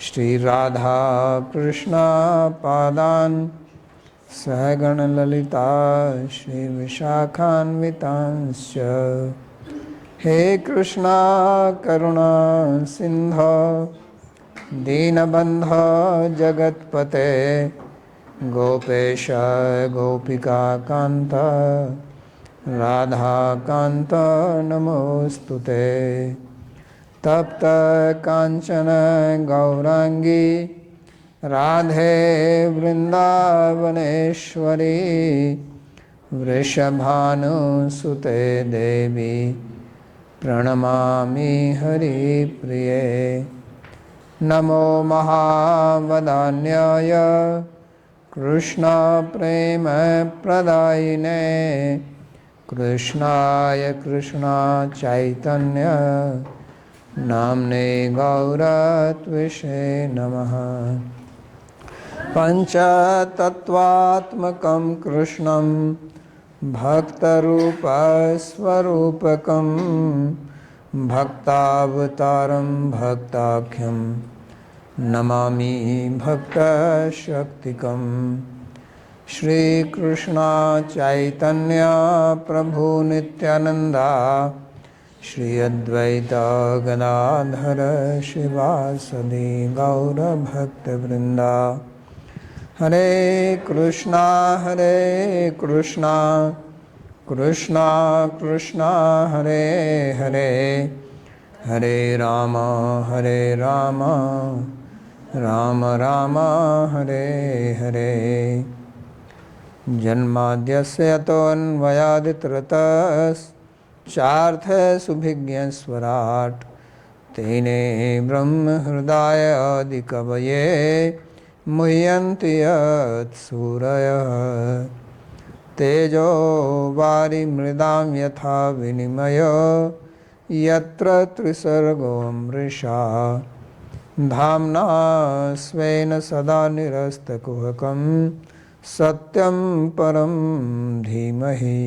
श्री राधा कृष्ण पादान सहगण ललिता श्री विशाखान्वितांश्च हे कृष्णा करुणा सिंधो दीनबन्धो जगत्पते गोपेश गोपिका कांत राधा कांत नमोस्तुते तप्त कांचन गौरांगी राधे वृंदावनेश्वरी वृषभानुसुते देवी प्रणमामि हरिप्रिये नमो महावदान्याय कृष्ण प्रेम प्रदायिने कृष्णाय कृष्ण चैतन्य नाम्ने गौरत्विषे नमः पंचतत्वात्मकं कृष्णं भक्तरूपस्वरूपकं भक्तावतारं भक्ताख्यं नमामि भक्तशक्तिकं श्रीकृष्ण चैतन्य प्रभु नित्यानंदा श्री अद्वैत गदाधर शिवासदि गौरभक्तवृंदा हरे कृष्णा कृष्णा कृष्णा हरे हरे हरे राम राम राम हरे हरे जन्माद्यस्य यतोऽन्वयादितरतश्चार्थसुभिज्ञस्वराट् तेने ब्रह्महृदायादिकवये मुह्यन्ति यत्सूरयः तेजो वारिमृदां यथा विनिमयो यत्र त्रिसर्गो मृषा धाम्ना स्वेन सदा निरस्तकुहकं सत्यं परं धीमहि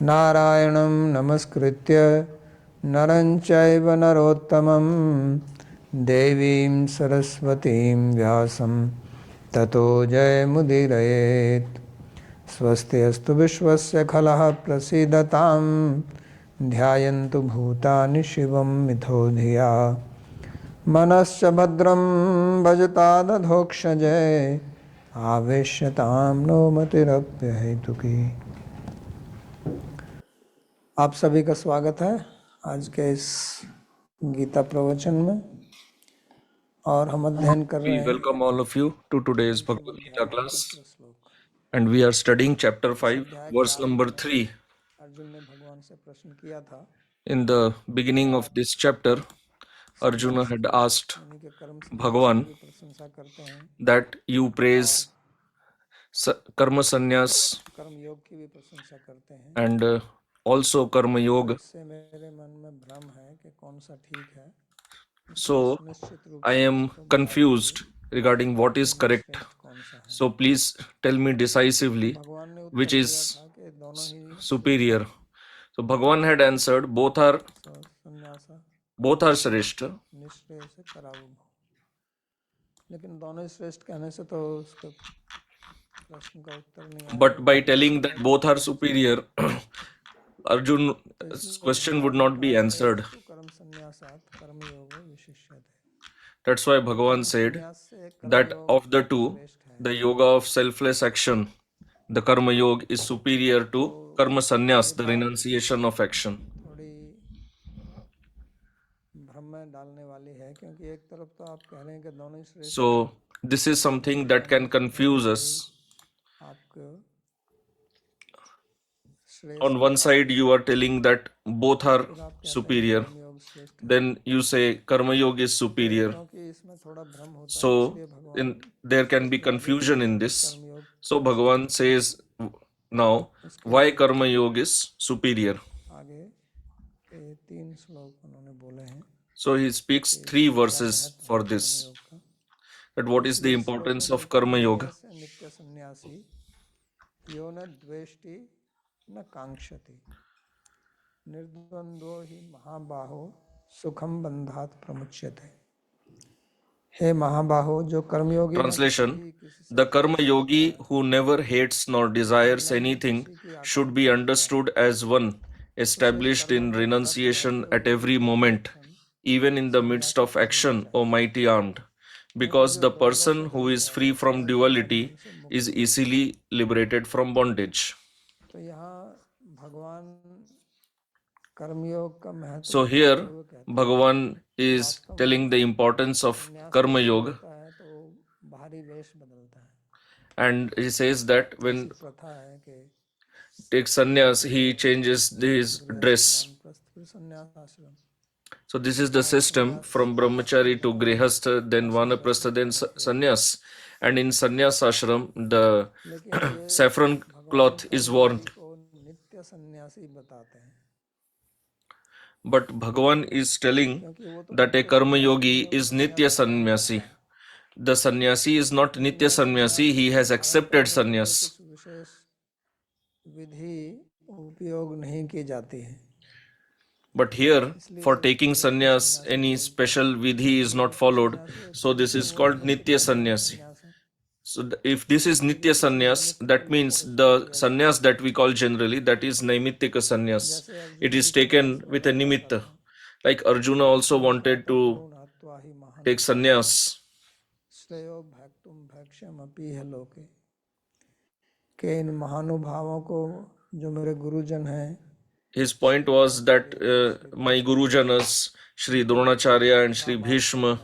नारायणं नमस्कृत्य नरं चैव नरोत्तमं देवीं सरस्वतीं व्यासं ततो जयमुदीरयेत् स्वस्ति अस्तु विश्वस्य खलः प्रसीदतां ध्यायन्तु भूतानि शिवं मिथो धिया मनश्च भद्रं भजतादधोक्षजे आवेश्यतां नो मतिरप्यहेतुकी। आप सभी का स्वागत है आज के इस गीता प्रवचन में और हम अध्ययन कर रहे We हैं welcome all of you to today's Bhagavad Gita अध्याय का class, तीसरा श्लोक। and we are studying chapter 5, अध्याय के verse आरंभ number में 3. अर्जुन ने भगवान से प्रश्न किया था In the beginning of this chapter, Arjuna सन्यासी had लोग asked यानी कि कर्म सन्यास की Bhagavan भी प्रशंसा करते हैं that you praise और Karma Sannyas कर्म योग की भी प्रशंसा करते हैं। and also Karma तो Yoga. इससे मेरे मन में भ्रम है कि कौन सा ठीक है, इसलिए So सुनिश्चित रूप I से am मुझको बता confused दीजिए regarding कि what is दोनों correct. श्रेष्ठ कौन सा है। So please tell me तो decisively भगवान ने which उत्तर दिया is था कि दोनों ही श्रेष्ठ superior. हैं। So Bhagavan had answered sannyasa both are Shrestha. निश्रेय से करावो, लेकिन दोनों ही श्रेष्ठ कहने से तो उसके प्रश्न का उत्तर नहीं आएगा, But by उत्तर नहीं telling that मिलेगा। both are superior, तो Arjun's इसलिए question would भगवान ने not कहा be answered. श्रेष्ठ कर्म संन्यासात कर्मयोगो विशिष्यते। That's why कर्म Bhagavan said संन्यास से that कर्मयोग of the two, श्रेष्ठ है। the yoga of selfless action, the karma yoga, is superior तो to karma ये sannyas, the बात renunciation of action. थोड़ी भ्रम में डालने वाली है, क्योंकि एक तरफ तो आप कह रहे हैं कि दोनों ही श्रेष्ठ हैं, So this is something लेकिन that दोनों can confuse में ही us. आपको श्रेयस On one बता side, रहे you हैं, are telling that both are फिर आप कहते हैं कि superior. कर्मयोग श्रेष्ठ है। Then you say karma yoga is तो superior. क्योंकि इसमें थोड़ा भ्रम होता है, So इसलिए भगवान there can be स्पष्ट बता देते confusion हैं in कि this. कर्मयोग So श्रेष्ठ है। Bhagavan says now उसके why बाद karma yoga is superior. आगे के 3 श्लोक उन्होंने बोले हैं So he speaks कि 3 इसमें क्या verses महत्व for है this. कर्मयोग का। That तो what is the इसलिए इस श्लोक में importance of बोलते हैं karma yoga. यस्य नित्य सन्यासी यो न द्वेष्टि न कांक्षति निर्द्वंद्वो हि महाबाहो सुखम बंधात प्रमुच्यते। हे महाबाहो, जो कर्मयोगी है Translation: कभी किसी से The karma yogi who never hates nor desires anything should be understood as one established in renunciation at every moment, even in the midst of action, O mighty armed, because the person who is free from duality is easily liberated from bondage. तो यहाँ भगवान कर्मयोग का महत्व So बताते here हुए कहते हैं Bhagavan is वास्तव में telling the importance of सन्यासी Karma जब Yoga, होता है तो बाहरी वेश बदलता है। and he says that ऐसी when प्रथा है कि takes sannyas, he changes his dress. वानप्रस्थ फिर सन्यास आश्रम, So this is the system from brahmachari to grihastha, then vanaprastha, then sannyas. And in sannyas ashram, the लेकिन ये saffron भगवान cloth is worn. कर्मयोगी को नित्य सन्यासी बताते हैं, But Bhagavan is telling क्योंकि वो तो that a नित्य karma सन्यासी yogi है, वो is सन्यास nitya ग्रहण करता sannyasi. है। The sannyasi is not nitya sannyasi, he has धारण accepted करने के लिए sannyas. कुछ विशेष विधि उपयोग नहीं की जाती है, But here, इसलिए for जब taking नित्य sannyas, सन्यासी any बोलते special हैं vidhi is तो not नित्य followed. सन्यासी होते So हैं this तो is वो called नित्य nitya कर्म का sannyasi. सन्यास है। So if this is nitya किसी sannyas, निमित्त that फल means को the उसको दिया sannyas जाता that we call generally, that is naimittika है। sannyas. जैसे It अर्जुन is जी को taken भस्म with a करना nimitta. था, Like Arjuna also wanted संघातः to गुरुण हत्वा ही take महानुभावान् sannyas. श्रेयो भक्तुम भक्ष्यम अपीह लोके, के इन महानुभावों को जो मेरे गुरुजन हैं, His point was that my Gurujanas, Shri Dronacharya and Shri Bhishma,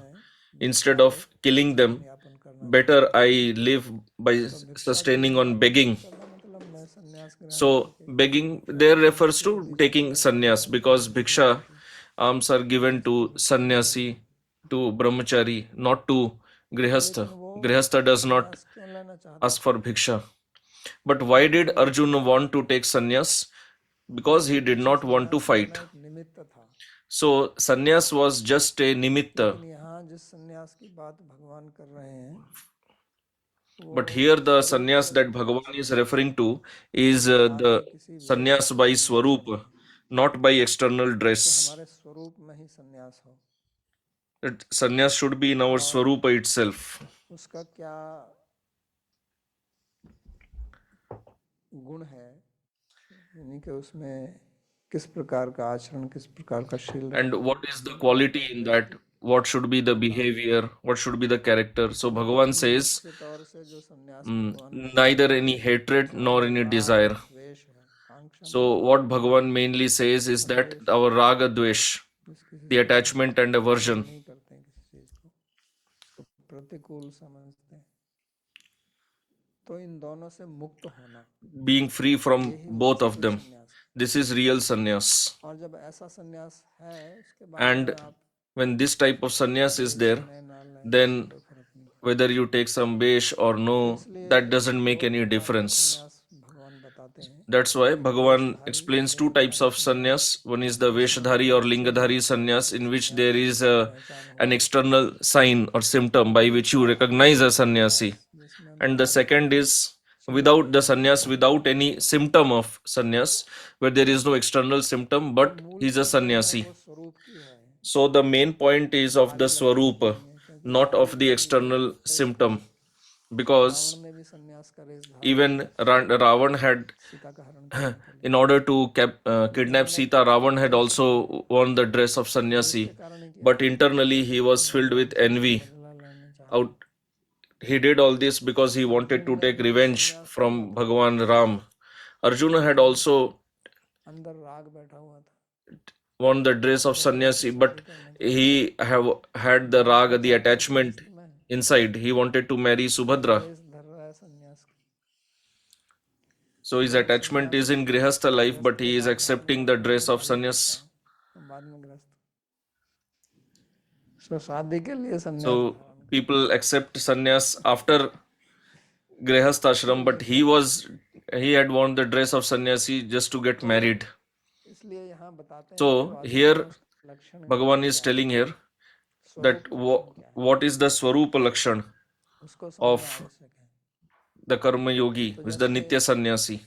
instead of killing them, यापन करना better I live by तो भिक्षा sustaining ग्रहण on begging. करना मतलब मैं संन्यास ग्रहण So करके begging फिर there अपनी refers भक्ति to आदि taking चीजें sannyas, ग्रहण because करना शुरू bhiksha करती, alms are given to sannyasi, to brahmachari, not to grihastha. लेकिन वो Grihastha does not संन्यास क्यों लेना चाहता ask था? for bhiksha. But why did Arjuna want to take sannyas? Because he did not want to संन्यास fight. लेना एक निमित्त था, So sannyas was just a nimitta. लेकिन यहाँ जिस संन्यास की बात भगवान कर रहे हैं वो But here the स्वरूप sannyas से that संन्यास Bhagavan है, is referring to is बाहरी the किसी वेश sannyas से by संन्यास नहीं, swarup, not by external कि dress. हमारे स्वरूप में ही संन्यास हो That sannyas should be in our और swarupa itself. उसका क्या गुण है, यानी कि उसमें किस प्रकार का आचरण, किस प्रकार का शील And रखना what है, is the किस quality प्रकार का in वेश that? What should be the behavior? What should be the character? So Bhagavan लेकिन says, मुख्य तौर से जो संन्यास भगवान बताते neither हैं any hatred हमारा nor जो any राग desire. द्वेष है, कांक्षा So मान what Bhagavan mainly says is that द्वेष, our raga dvesh, जिस किसी the से हम attachment and पसंद aversion, नहीं करते हैं किसी चीज को, तो प्रतिकूल समझते हैं, तो इन दोनों से मुक्त होना being free from यही both of वास्तविक them. संन्यास है। This is real sannyas. और जब ऐसा संन्यास है उसके बाद में And आप when this type of sannyas is वेश there, लें ना लें then कोई फर्क नहीं पड़ता, whether you take some besh or तो no, इसलिए that doesn't make दो any प्रकार का difference. संन्यास भगवान बताते हैं, That's why एक Bhagavan वेशधारी और explains two types Lingdhari of संन्यास, sannyas. One is the जिसमें Veshadhari or external Lingadhari sannyas, in which there संन्यास is पहचान हो an गई, external sign or symptom by और which you दूसरा recognize a आंतरिक sannyasi. संन्यास जिसमें And the अंततः second is संन्यास without the होता है। sannyas, without any symptom of sannyas, where there is no external symptom, तो but मूल he's a चीज जो है sannyasi. वो स्वरूप की है, So the main point is of the बाहरी लक्षण की swarupa, नहीं है, क्योंकि not रावण of ने the भी external वेश धारण, symptom. Because रावण ने भी संन्यास का वेश धारण even किया Ravan had, सीता का हरण करने के लिए, in order to लेकिन kidnap अंदर Sita, कुछ Ravan had द्वेष था, also worn the dress of द्वेष sannyasi, के कारण ही किया but था internally he कि was filled भगवान with से उसका envy. बदला लेना चाह रहा Out, था। he did all this because he तो wanted अर्जुन to ने take भी revenge संन्यास लिया from था, Bhagavan Ram. Arjuna had लेकिन also अंदर राग बैठा हुआ था, worn the dress of वो राग को sannyasi, शांति but करना चाहता था, he have had the वो उसका raga, the चाहता है कि attachment जिस समय inside. He wanted to marry वो Subhadra. वेश धर रहा है संन्यास का, So his जब वो attachment संन्यास is in Grihastha life, गृहस्थ but के he is बाद धारण accepting the करता है dress तो of धारी करता sannyas. है, तो बाद में गृहस्थ, तो शादी के लिए संन्यास So धारण करता people accept sannyas after Grihastha है, ashram, इसलिए but ये सब he had worn the dress of sannyasi just to get तो married. इसलिए यहाँ बताते हैं कि So वास्तव में here उसका लक्षण Bhagavan is क्या है, telling here that स्वरूप लक्षण क्या है, what is the swarupa lakshan उसको समझना of आवश्यक है। the karma yogi, तो which is the जैसे nitya sannyasi.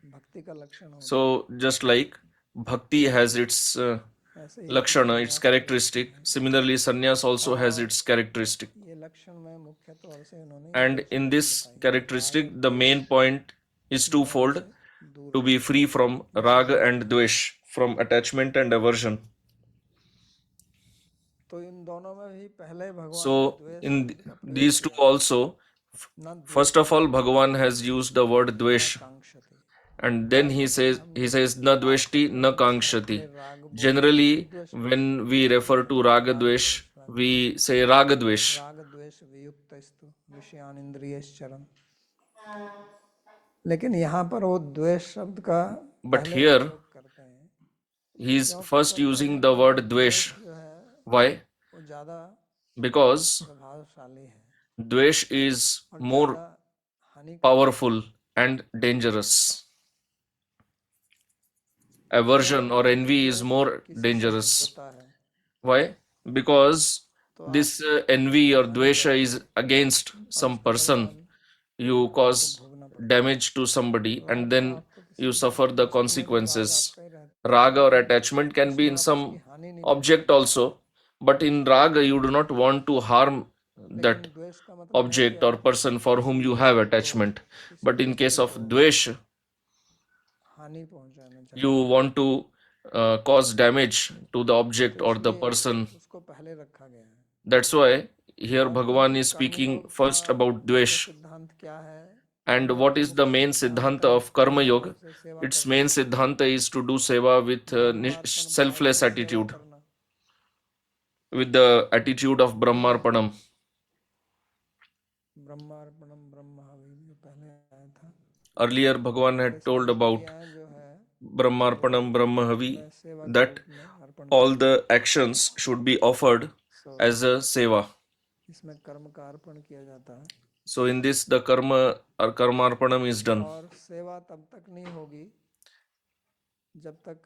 भक्ति का लक्षण होता है, So just like bhakti has its ऐसे ही lakshana, its संन्यास का भी लक्षण characteristic, है, similarly sannyas also has और its characteristic. ये लक्षण में मुख्य तौर से उन्होंने And in this characteristic, the main point is twofold: to be free from raga and dvesh, from attachment and aversion. तो इन दोनों में भी पहले भगवान ने So, द्वेष in शब्द का प्रयोग these two किया। also, न first of all, Bhagavan has used the word dvesh, कांक्षति, and then he says na dveshti na kankshati. Generally, when we refer to raga dvesh, we say raga dvesh. राग द्वेष वियुक्त स्तु विषयान इंद्रियश्चरम। लेकिन यहाँ पर वो द्वेष शब्द का But पहले here प्रयोग करते हैं, he is first using the word dvesh. जो है Why? वो ज्यादा Because प्रभावशाली है dvesh is और more ज्यादा हानिकारक powerful and dangerous. Aversion or envy is more dangerous. होता है। Why? Because this envy or dvesha is against some person. You cause damage to somebody and then you suffer the consequences. Raga or attachment can be in some object also, but in raga you do not want to harm that द्वेष का मतलब object or person for whom you have attachment. But in case of dvesh, हानि पहुंचाना चाहिए, you want to cause damage to the object or the person. उसको पहले रखा गया है। That's why here Bhagavan is speaking first about dvesh. सिद्धांत क्या है? And what is the main siddhanta of Karma Yoga? Its main siddhanta is to do seva with selfless attitude, with the attitude of Brahmarpanam. ब्रह्मार्पणम ब्रह्महवि जो पहले आया था, Earlier, Bhagavan had told about जो है Brahmarpanam Brahmahavi, सेवा that Arpan, all the actions should be offered as a seva. इसमें कर्म का अर्पण किया जाता है So in this, the karma or karmarpanam is done. और सेवा तब तक नहीं होगी जब तक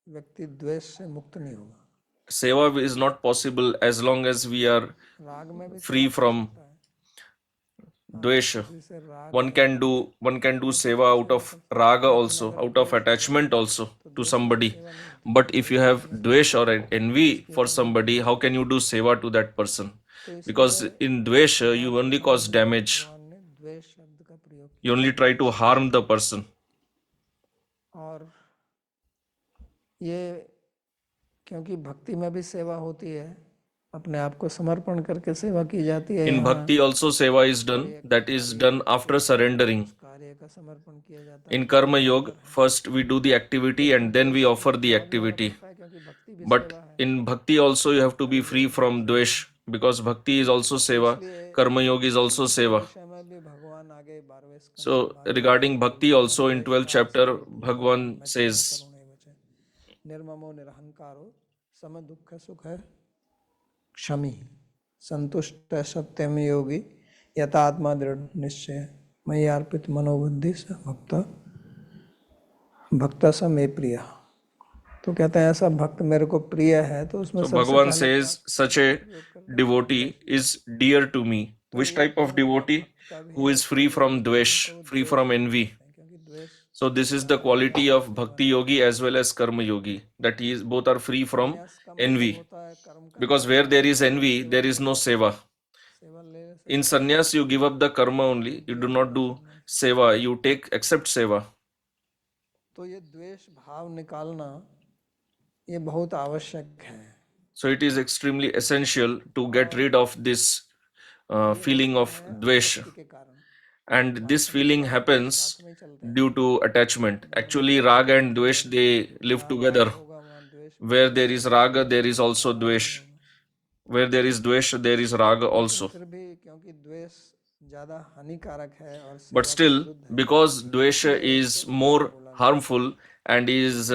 व्यक्ति द्वेष से मुक्त नहीं होगा। Seva is not possible as long as we are राग में भी free from dvesha. जैसे राग One can do seva out of raga also, out of attachment also to somebody. But if you have dvesh or an envy for somebody, how can you do seva to that person? Because in dvesha you only cause damage. भगवान ने द्वेष शब्द का प्रयोग You only try to harm the person. किया। और ये क्योंकि भक्ति में भी सेवा होती है, अपने आप को समर्पण करके सेवा की जाती है। In bhakti also seva is done, that is done after surrendering. कार्य का समर्पण किया जाता है In karma yoga, first we do the activity and then we offer the activity. क्योंकि भक्ति भी But in bhakti also you have to be free from dvesh, because bhakti is also seva, karma yoga is also seva. विषय में भी भगवान आगे 12वें स्कंद So regarding bhakti also in 12th chapter, Bhagavan says, निर्ममो निरहंकारो सम दुख सुख है क्षमी संतुष्ट सत्यम योगी यथात्मा दृढ़ निश्चय मयि अर्पित मनोबुद्धि स भक्त स मे प्रिय। तो कहते हैं ऐसा भक्त मेरे को प्रिय है, तो उसमें so Bhagavan says, such a devotee is dear to me. Which type of devotee? Who is free from dvesh, free from envy. क्योंकि द्वेष So this is the quality of bhakti yogi as well as karma yogi, that he is both are free from envy. होता है कर्म का Because where there is envy, there is no seva. सेवा लेने से। In sannyas, you give up the karma only. You do not do seva. You accept seva. तो ये द्वेष भाव निकालना ये बहुत आवश्यक है। So it is extremely essential to get rid of this feeling of dvesh. के कारण And this feeling happens due to attachment. Actually, raga and dvesh, they live together. होगा वहाँ द्वेष, Where there is raga, there is also dvesh. Where there is dvesh, there is raga also. फिर भी क्योंकि द्वेष ज्यादा हानिकारक है और But still, because dvesha is more harmful and is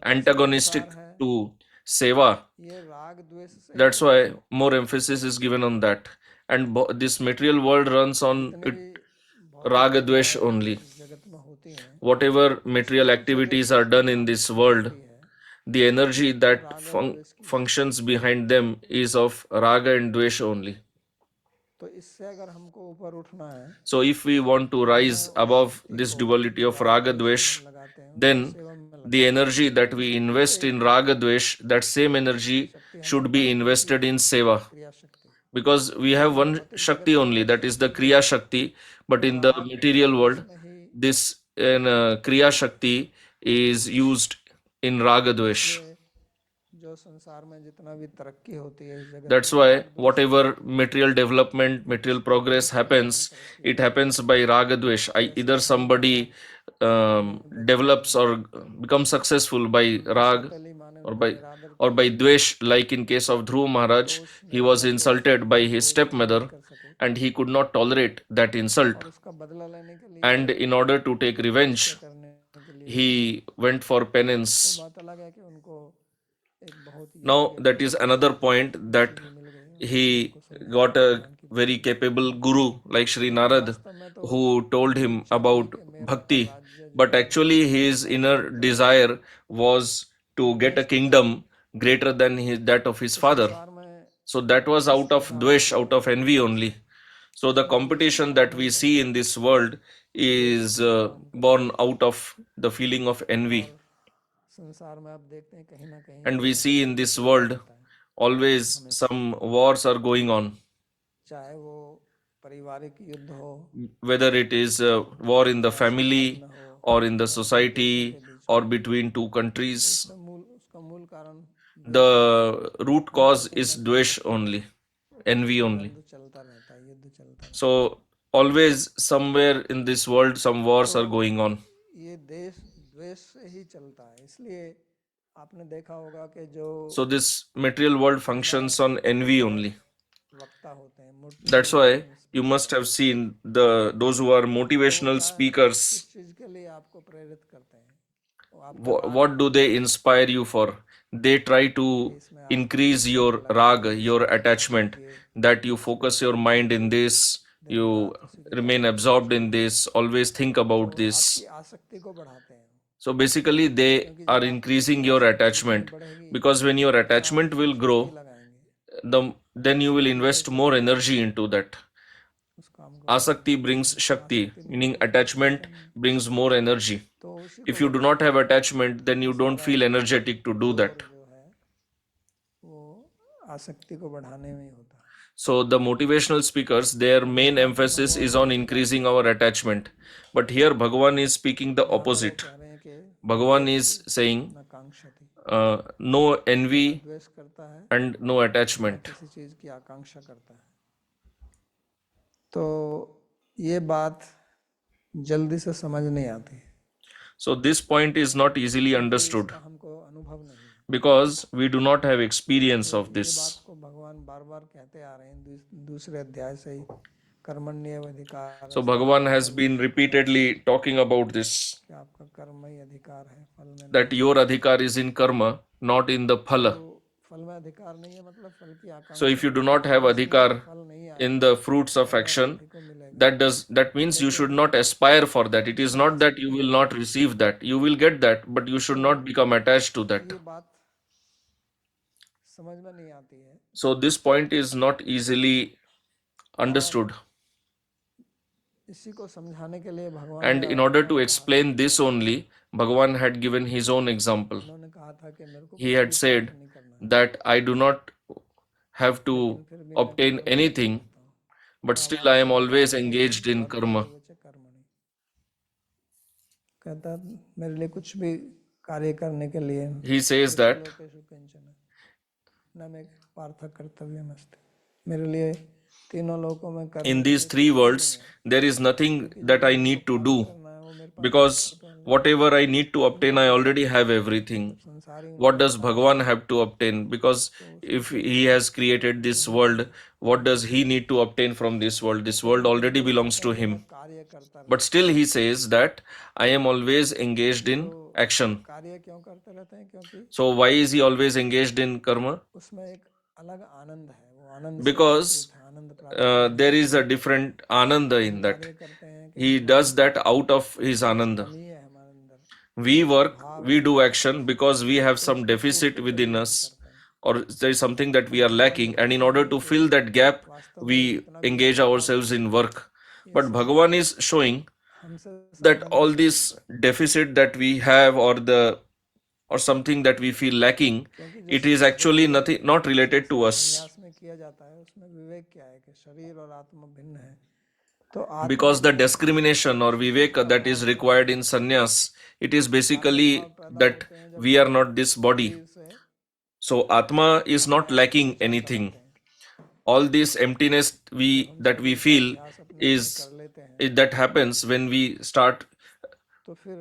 antagonistic to seva, ये राग द्वेष से that's why more emphasis is given on that. And this material world runs on it, raga dvesh only. जगत में होती हैं Whatever material activities are done in this world, the energy that functions behind them is of raga and dvesh only. तो इससे अगर हमको ऊपर उठना है So if we want to rise above this duality of raga dvesh, लगाते हैं then the energy that we invest in raga dvesh, that same energy should be invested in seva. क्रिया शक्ति, because we have one Shakti only, that is the Kriya Shakti. But in the material world, this Kriya Shakti is used in Raga Dvesh. जो संसार में जितना भी तरक्की होती है इस जगत That's में why राग द्वेष whatever material development, material progress happens, it happens by Raga Dvesh. Either somebody develops or becomes successful by Rag तली माने or उनका by निरादर or किया by Dvesh, like in case of Dhruv Maharaj, he was insulted by his stepmother कर सके and he could not tolerate that insult. और उसका बदला लेने के लिए And in order to take revenge, करने के लिए he went for penance. बात अलग है कि उनको एक बहुत Now, that is another point, that मिल गई he got a very capable guru like Sri Narad who told him about bhakti. But actually, his inner desire was to get a kingdom greater than that of his father. संसार में So that was out of dvesh, out of envy only. So the competition that we see in this world is born out of the feeling of envy. संसार में आप देखते हैं कहीं ना कहीं And we see in this world always some wars are going on, चाहे वो पारिवारिक युद्ध हो whether it is a war in the family or in the society or between two countries. उसका मूल कारण The root cause is dvesh only, envy only. चलता रहता है युद्ध चलता है So always somewhere in this world some wars are going on. ये देश द्वेष से ही चलता है इसलिए आपने देखा होगा कि जो So this material world functions on envy only. वक्ता होते हैं That's why you must have seen those who are motivational speakers. इस चीज के लिए आपको प्रेरित करते हैं What do they inspire you for? They try to increase your raga, your attachment, that you focus your mind in this, you remain absorbed in this, always think about this. आसक्ति को बढ़ाते हैं So basically, they are increasing your attachment, because when your attachment will grow, then you will invest more energy into that. उस काम को Asakti brings Shakti, meaning attachment brings more energy. तो उसी If you do not have attachment, then you don't feel energetic to do that. जो है वो आसक्ति को बढ़ाने में ही होता है So the motivational speakers, their main emphasis is on increasing our attachment. But here Bhagavan is speaking the opposite. कह रहे हैं कि Bhagavan is saying आकांक्षति no envy द्वेष करता है and no attachment. किसी चीज की आकांक्षा करता है तो ये बात जल्दी से समझ नहीं आती So this point is not easily understood हमको अनुभव नहीं है because we do not have experience of this. बात को भगवान बार बार कहते आ रहे हैं दूसरे अध्याय से ही कर्मण्येव अधिकार So Bhagavan has been repeatedly talking about this, कि आपका कर्म ही अधिकार है फल में that your adhikar is in karma, not in the phala. फल में अधिकार नहीं है मतलब फल की आकांक्षा So if you do not have adhikar फल नहीं in the fruits of action, को मिलेगा that means you should not aspire for that. It is not that you will not receive that. You will get that, but you should not become attached to that. ये बात समझ में नहीं आती है So this point is not easily understood. इसी को समझाने के लिए भगवान And in order to explain this only, Bhagavan had given his own example. ने कहा था कि मेरे को He had said नहीं करना that I do not have to obtain anything, but still I am always engaged in karma. कर्मणि कहता मेरे लिए कुछ भी कार्य करने के लिए He says that लोकेषु किंचन न मे पार्थ कर्तव्यमस्ति मेरे लिए तीनों लोकों में कर्म in these three worlds, there is nothing that I need to do, करना है वो मेरे because whatever I need to obtain, I already have everything. संसारी What does Bhagavan have to obtain? Because if he has created this world, what does he need to obtain from this world? This world already belongs to him. कार्य करता But still he says that I am always engaged in action. कार्य क्यों करते रहते हैं क्योंकि So why is he always engaged in karma? उसमें एक अलग आनंद है वो आनंद Because आनंद प्राप्त there is a different ananda in that. करते हैं कि He does that out of his ananda. ये है हमारे अंदर We work, we do action because we have some deficit within us, or there is something that we are lacking, and in order to fill that gap, we engage ourselves in work. But Bhagavan is showing हमसे that all this deficit that we have, or something that we feel lacking, it is actually nothing, not related to us. में किया जाता है उसमें विवेक क्या है कि शरीर और आत्मा भिन्न है, तो आत्मा Because the जो है discrimination or viveka that is required in sannyas, it is राग basically भाव पैदा that होते हैं जब we are हम not this body. शरीर से So Atma is अपने not आप को lacking पृथक anything. बनाते हैं। All this emptiness जब हम that we शरीर का feel अभ्यास अपने ऊपर is कर लेते हैं that happens when we start तो फिर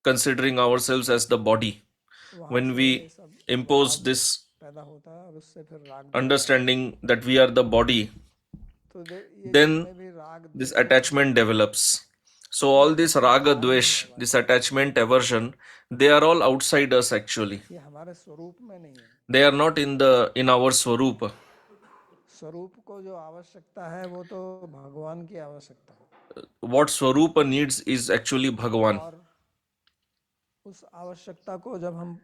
considering ourselves as the body. वहाँ When से we सब impose लगाव this पैदा होता है और उससे फिर राग द्वेष पैदा understanding that we are the body, तो ये then जितने भी राग this द्वेष attachment develops. So all this raga, dvesh, this attachment, aversion, they are all outside us actually. ये हमारे स्वरूप में नहीं है। They are not in our swarupa. स्वरूप को जो आवश्यकता है वो तो भगवान की आवश्यकता है What swarupa needs is actually Bhagavan. और उस आवश्यकता को जब हम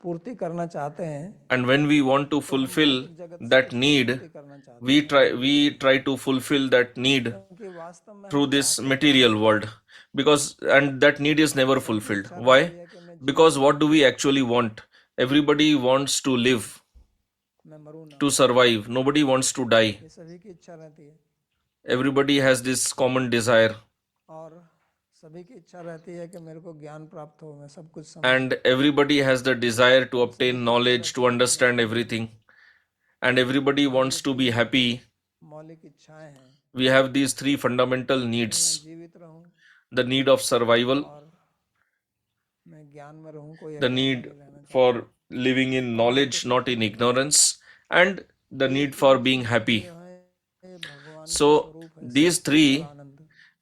पूर्ति करना चाहते हैं And when we want to fulfill भौतिक जगत से that उसकी need, पूर्ति करना चाहते हैं we try to fulfill that need क्योंकि वास्तव में through हम this चाहते material world, because and that need is never fulfilled. Why? Because what do we actually want? Everybody wants to live, मैं मरूं ना, to survive. Nobody wants to die. ये सभी की इच्छा रहती है Everybody has this common desire, और सभी की इच्छा रहती है कि मेरे को ज्ञान प्राप्त हो, मैं सब कुछ समझ and everybody has the desire to obtain knowledge, to understand everything, and everybody wants to be happy. मौलिक इच्छाएं हैं We have these three fundamental मैं needs: जीवित रहूं the need of survival, और मैं ज्ञान में रहूं, कोई the अज्ञान में need नहीं रहना चाहता। for living in knowledge, not in ignorance, and the need for being happy. जो है ये भगवान का So स्वरूप है, these three Anand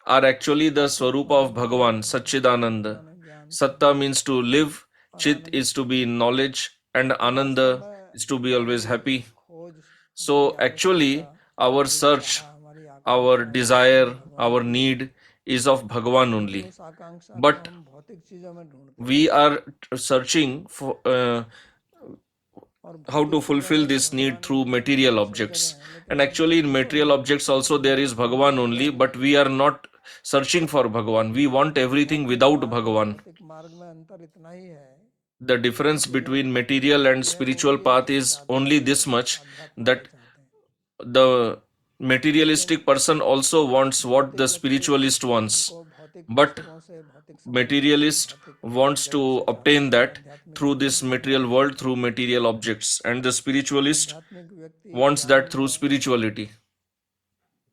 are actually the swarupa of Bhagavan, Satchidananda. ज्ञान Satta means to live, Chit is to be in knowledge, and Ananda is to be always happy. खोज So actually, our search, हमारी our desire, our need is of Bhagavan only. उस आकांक्षा को But हम भौतिक चीजों में ढूंढते हैं we are searching for और how to fulfill this need through material objects. And actually, in material objects also there is Bhagavan only, but we are not searching for Bhagavan. We want everything without Bhagavan. भौतिक मार्ग में अंतर इतना ही है The difference between material and spiritual path is only this much, that the materialistic person also wants what the spiritualist wants, but materialist wants to obtain that through this material world, through material objects, and the spiritualist आध्यात्मिक व्यक्ति wants that through spirituality.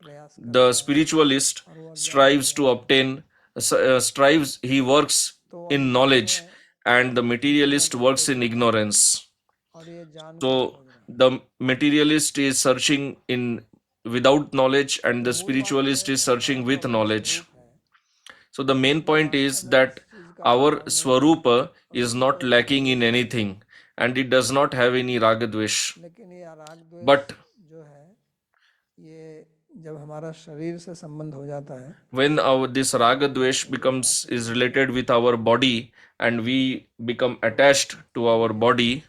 प्रयास The spiritualist strives to obtain, he works in knowledge, and the materialist works in ignorance. और ये जान So the materialist is searching in without knowledge, and the spiritualist is searching with knowledge. So the main point is that our swarupa is not lacking in anything, and it does not have any ragadvesh. लेकिन ये राग द्वेष But जो है ये जब हमारा शरीर से संबंध हो जाता है when this ragadvesh is related with our body, and we become attached to our body,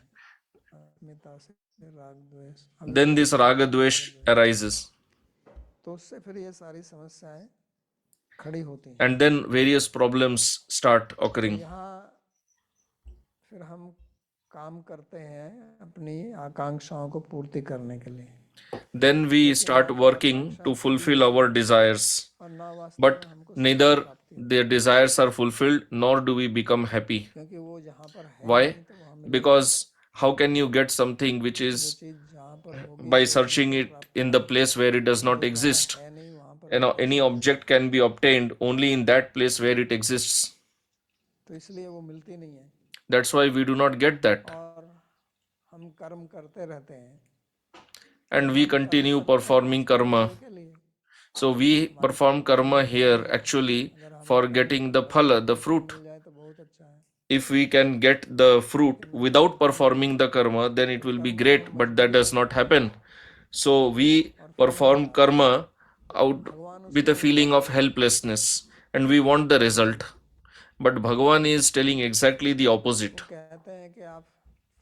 अस्मिता से राग द्वेष then this ragadvesh arises, तो उससे फिर ये सारी समस्याएं खड़ी होती हैं and then various problems start occurring. यहाँ फिर हम काम करते हैं अपनी आकांक्षाओं को पूर्ति करने के लिए Then we start working to fulfill our desires, और ना वास्तव but में हमको neither their desires are fulfilled nor do we become happy. क्योंकि वो जहाँ पर है Why? नहीं तो वहाँ मिल Because how can you get something which is चीज जहाँ पर होगी by searching it in the place where it does not exist? है नहीं वहाँ पर You know, any object can be obtained only in that place where it exists. तो इसलिए वो मिलती नहीं है That's why we do not get that. और हम कर्म करते रहते हैं And we continue performing karma. के लिए So we perform karma here actually for getting the phala, the fruit. मिल जाए तो बहुत अच्छा है If we can get the fruit without performing the karma, then it will be great, but that does not happen. So we perform karma out with a feeling of helplessness, and we want the result. But Bhagavan is telling exactly the opposite. कहते हैं कि आप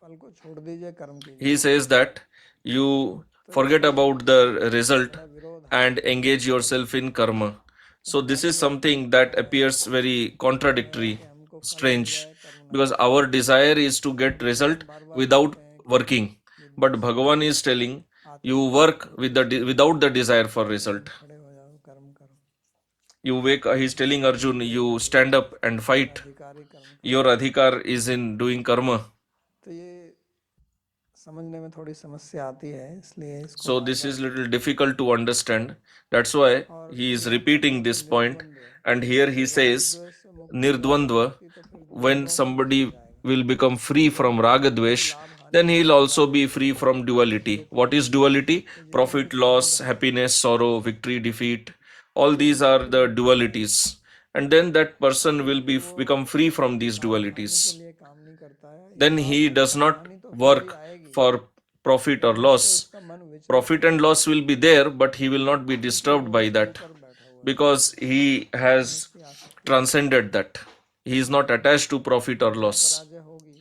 फल को छोड़ दीजिए कर्म कीजिए He says that you forget about the result विरोध and engage yourself in karma. So this is something that appears very contradictory, strange, because our desire is to get result without working. But Bhagavan is telling You work without the desire for result. खड़े हो जाओ, कर्म करो, You wake, he's telling Arjun, you stand up and fight. अधिकारी कर्म करो। Your adhikar is in doing karma. तो ये समझने में थोड़ी समस्या आती है, इसलिए इसको So bar this bar is little difficult to understand. That's why he is repeating this point. And here he says, द्वेष से मुक्त Nirdvandva, मुक्ति, तो फिर when somebody जाएगा। will become free from ragadvesh, then he'll also be free from duality. What is duality? Profit, loss, happiness, sorrow, victory, defeat. All these are the dualities. And then that person will become free from these के dualities. लिए काम नहीं करता है, Then he does not work for profit or loss. उसका मन विचलित Profit and loss will be there, but he will not be disturbed by that कर बैठा हुआ because he has transcended that. He is not attached to profit or loss. पराजय होगी,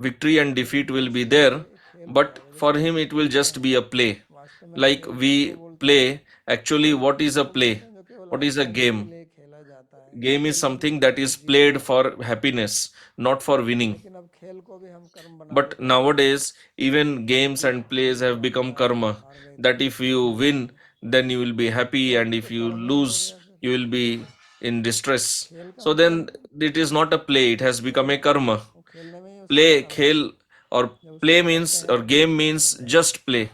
Victory and defeat will be there, but for him it will just be a play. वास्तव में Like we play, actually, what is a play? जो केवल What is a game? लिए खेला जाता है। Game is something that is played for happiness, not for winning. लेकिन अब खेल को भी हम कर्म बना But nowadays, even games and plays have become karma. That if you win, then you will be happy, and if you lose, you will be in distress. So then it is not a play, it has become a karma. वो खेलने में ही Play, khel, or play means, or game means just play.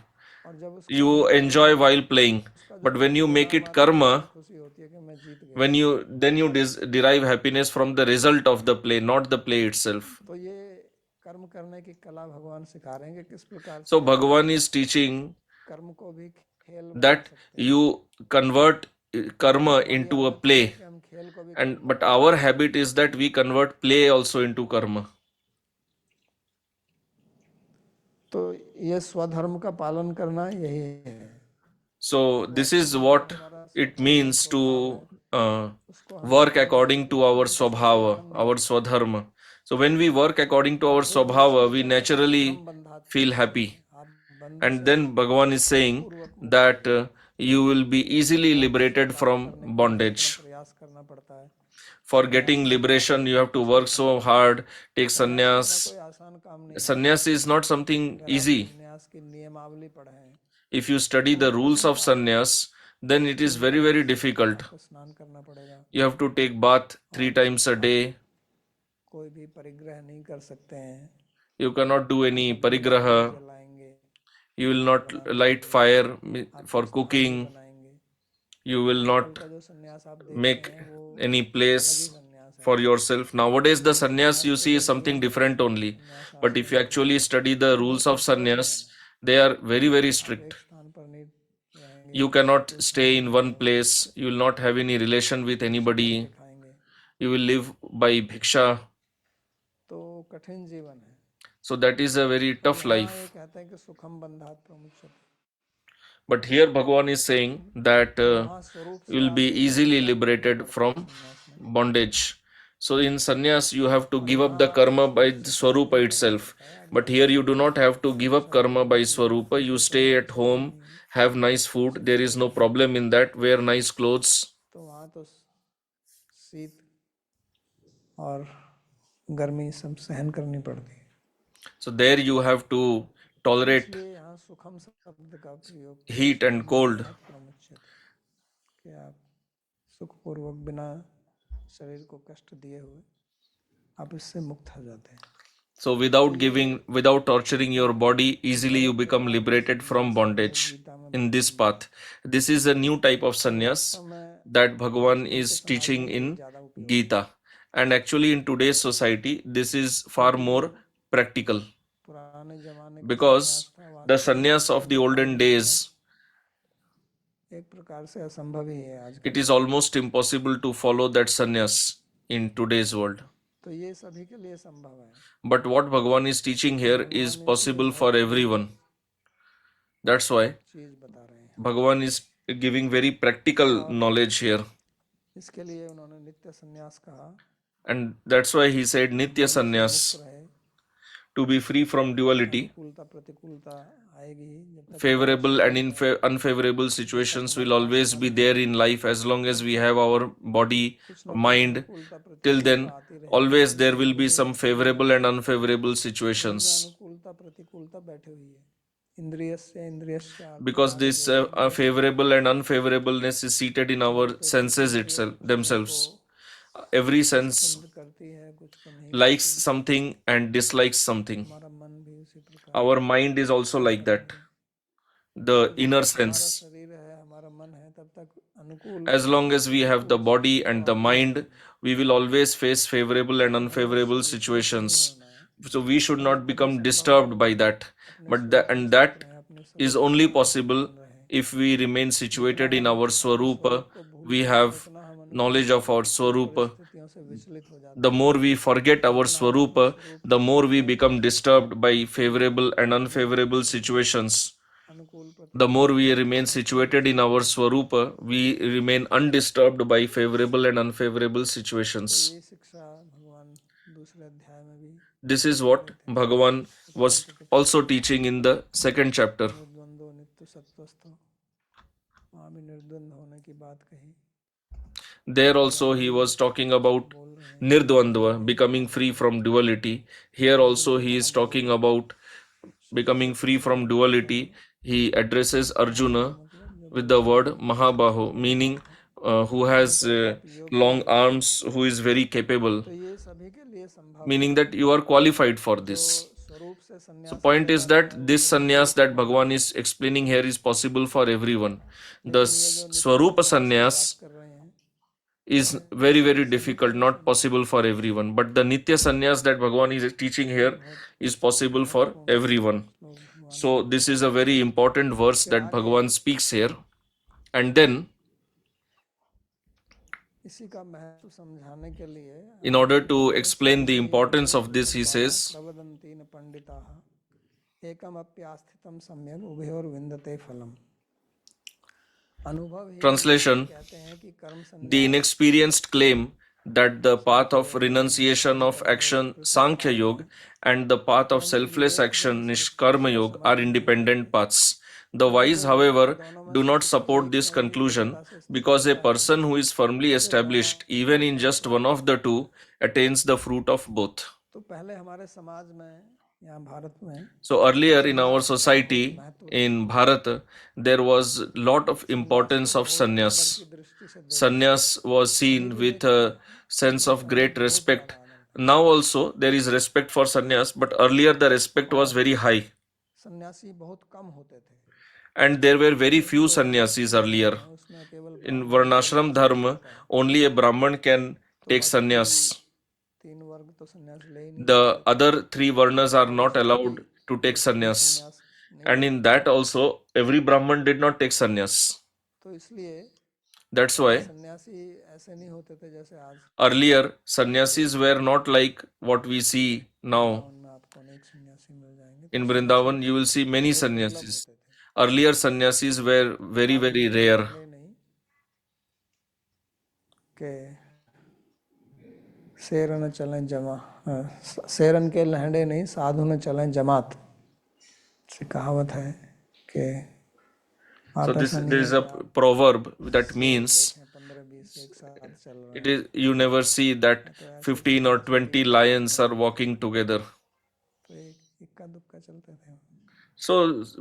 और जब उसको You enjoy while playing. But when you make it karma, खुशी होती है कि मैं जीत गया। when you then you derive happiness from the result of the play, not the play itself. तो ये कर्म करने की कला भगवान सिखा रहे हैं कि किस प्रकार से So Bhagavan is teaching कर्म को भी खेल बना that सकते हैं। you convert karma into a play, कि हम खेल को भी and but our habit is that we convert play also into karma. तो ये स्वधर्म का पालन करना यही है। So this is what it means to work according to our swabhava, our swadharma. So when we work according to our swabhava, we naturally feel happy. आप बंद And then Bhagavan is saying that you will be easily liberated from bondage. प्रयास करना पड़ता है, For getting liberation, you have to work so hard, take sannyas. कोई आसान काम नहीं। Sannyas is not something easy. न्यास की नियमावली पढ़े, If you study the rules of sannyas, then it is very, very difficult. तो स्नान करना पड़ेगा, You have to take bath 3 times a day. कोई भी परिग्रह नहीं कर सकते हैं, You cannot do any parigraha. जलाएंगे, You will not light fire for cooking. बनाएंगे। You will not का जो सन्यास आप make देखते हैं वो any place सन्यास है। for yourself. Nowadays, the sannyas you see is something different only. But if you actually study the rules of sannyas, they are very, very strict. स्थान पर नहीं रहेंगे, You cannot stay in one place. You will not have any relation with anybody. खाएंगे, You will live by bhiksha. तो कठिन जीवन है। So that is a very tough ये life. कहते हैं कि सुखम बंधात प्रमुच्यते, But here Bhagavan is saying that वहाँ स्वरूप you will be easily liberated from bondage. So in sannyas, you have to give up the karma by the swarupa itself. But here you do not have to give up karma by swarupa. You stay at home, have nice food. There is no problem in that. Wear nice clothes. तो वहाँ तो शीत और गर्मी सब सहन करनी पड़ती है। So there you have to tolerate इसलिए यहाँ सुखम शब्द का प्रयोग heat and cold. प्रमुच्यते, कि आप सुखपूर्वक बिना शरीर को कष्ट दिए हुए आप इससे मुक्त हो जाते हैं। So without torturing your body, easily you become liberated from bondage in this path. This is a new type of sannyas that Bhagavan is teaching in Gita. And actually in today's society, this is far more practical. पुराने जमाने Because the sannyas of the olden days, एक प्रकार से असंभव ही है आज। it is almost impossible to follow that sannyas in today's world. तो ये सभी के लिए संभव है। But what Bhagavan is teaching here is possible for everyone. That's why चीज बता रहे हैं, Bhagavan is giving very practical knowledge here. इसके लिए उन्होंने नित्य संन्यास कहा, And that's why he said Nitya Sannyas, रहे to be free from duality. अनुकूलता प्रतिकूलता आएगी ही, जब तक Favorable and unfavorable situations will always be there in life as long as we have our body, mind. Till then, always there will be some favorable and unfavorable situations. अनुकूलता प्रतिकूलता बैठे हुई है। इंद्रियस्य इंद्रियस्य because अर्थात this जो इंद्रिय favorable and unfavorableness is seated in our पे senses टिकी हुई है, itself कुछ themselves. को Every sense पसंद करती है, कुछ को नहीं likes करती। something and dislikes something. हमारा मन भी उसी प्रकार Our है। mind is also like that. तो The जब inner तक हमारा sense. शरीर है, हमारा मन है, तब तक अनुकूल As long as we have the प्रतिकूल body स्थिति तो and the आती mind, रहेगी। we will always face favorable and मनुष्य unfavorable विचलित नहीं situations. होना है। So we should ये not तभी become संभव है disturbed by that. अपने But स्वरूप में and स्थित that रहें, अपने is स्वरूप में only हमारा possible ध्यान रहे। if we remain जितना situated in हम our अपने Swarupa. स्वरूप को We भूलते हैं, have उतना हम अनुकूल knowledge of our प्रतिकूल Swarupa. परिस्थितियों से विचलित हो The जाते हैं। more we forget our जितना हम अपने Swarupa, स्वरूप the को more we भूलते हैं, become disturbed by favorable and उतना ही unfavorable हमें situations. अनुकूल The प्रतिकूल more we remain परिस्थितियों से situated in our Swarupa, we remain undisturbed by favorable and unfavorable तो situations. ये शिक्षा भगवान दूसरे अध्याय में भी This is दे what रहे थे। Bhagavan was उत्कृष्ट also चित्त teaching in the second chapter. निर्द्वंद्व नित्य सत्वस्थ, वहाँ भी निर्द्वंद होने की बात कही। There और also यहाँ he भी was talking about बोल रहे हैं कि Nirdvandva, becoming free from duality. Here also he is talking about becoming free from duality. He addresses Mahabahu Arjuna मतलब जो with बड़े the बड़े word योगी हैं, Mahabahu, meaning who has जिनके पास योग्य long है। arms, who is very capable, तो ये सभी के लिए संभव meaning है। that you are qualified for जो this. स्वरूप से So सन्यास point लिया is जाता that है, वो this सभी के लिए sannyas that संभव Bhagavan है। is explaining here is possible for everyone. The लेकिन ये जो नित्य Swarupa सन्यास की बात sannyas कर रहे हैं, is very very difficult, not possible for everyone. But the Nitya sannyas that Bhagavan is teaching ये here बहुत is possible for महत्वपूर्ण everyone. श्लोक भगवान So का this है। is a very important verse इसके that आगे Bhagavan speaks here. And then इसी का महत्व समझाने के लिए in order आगे to मनुष्य explain the importance of this, he Bala says, प्रवदन्ति न पंडिताः एकम अप्यास्थितम सम्यक उभयोर विन्दते फलम। अनुभव ही translation, कहते हैं कि कर्म the संन्यास inexperienced claim that the path Sankhya of योग, renunciation कर्म of कर्म योग, action, कृष्ण Sankhya ज्ञान Yoga, है। and the path of परंतु selfless विवेक जो action, इस Nishkarma इसको Yoga, are समझ नहीं independent पाते। paths. The wise, जो व्यक्ति however, दोनों में do से not किसी support एक this में भी conclusion दृढ़ता से स्थित because a रहता है, person who is firmly उसे दोनों established, even in फल just one प्राप्त of the होते हैं। two, attains the fruit of both. तो पहले हमारे समाज में, यहाँ भारत में, So earlier in our सन्यास का बहुत society महत्व था। in Bharat, there was lot of सन्यास को importance of बहुत आदर sannyas. की दृष्टि से देखा जाता Sannyas was है। अभी seen भी with देखा a जाता है, sense लेकिन of पहले great बहुत respect. ज्यादा आदर था। Now also there is respect for sannyas, but earlier the respect was और very high. सन्यासी बहुत कम होते थे। And there were very क्योंकि few जो sannyasis वर्णाश्रम earlier. है, उसमें केवल In ब्राह्मण ही Varnashram सन्यास ले Dharma, सकता है। only a Brahman can तो take बाकी sannyas. 3 वर्ग तो सन्यास ले ही नहीं The सकते थे। other three Varnas are और not उसमें भी allowed to take सभी sannyas. सन्यास नहीं And ले in सकते that थे। also, every Brahman did not take sannyas. तो इसलिए That's पहले why सन्यासी ऐसे नहीं होते थे जैसे आज। earlier sannyasis were not like what we see now. Vrindavan में आपको अनेक सन्यासी मिल जाएंगे। तो In सन्यासी Vrindavan, you will see many बहुत दुर्लभ sannyasis. होते थे। Earlier sannyasis were very, Sadhu very के rare. लहड़े नहीं के शेर न चलें जमा, शेरन के लहड़े नहीं, साधु न चलें जमात से कहावत है कि So आटा this सा नहीं there है is a कि आप proverb that शेर means देखें 15-20 एक साथ चल रहे it हैं। is you never see that तो ऐसे 15 or सन्यासी 20 भी lions are walking together. तो एक इक्का दुक्का चलते थे। So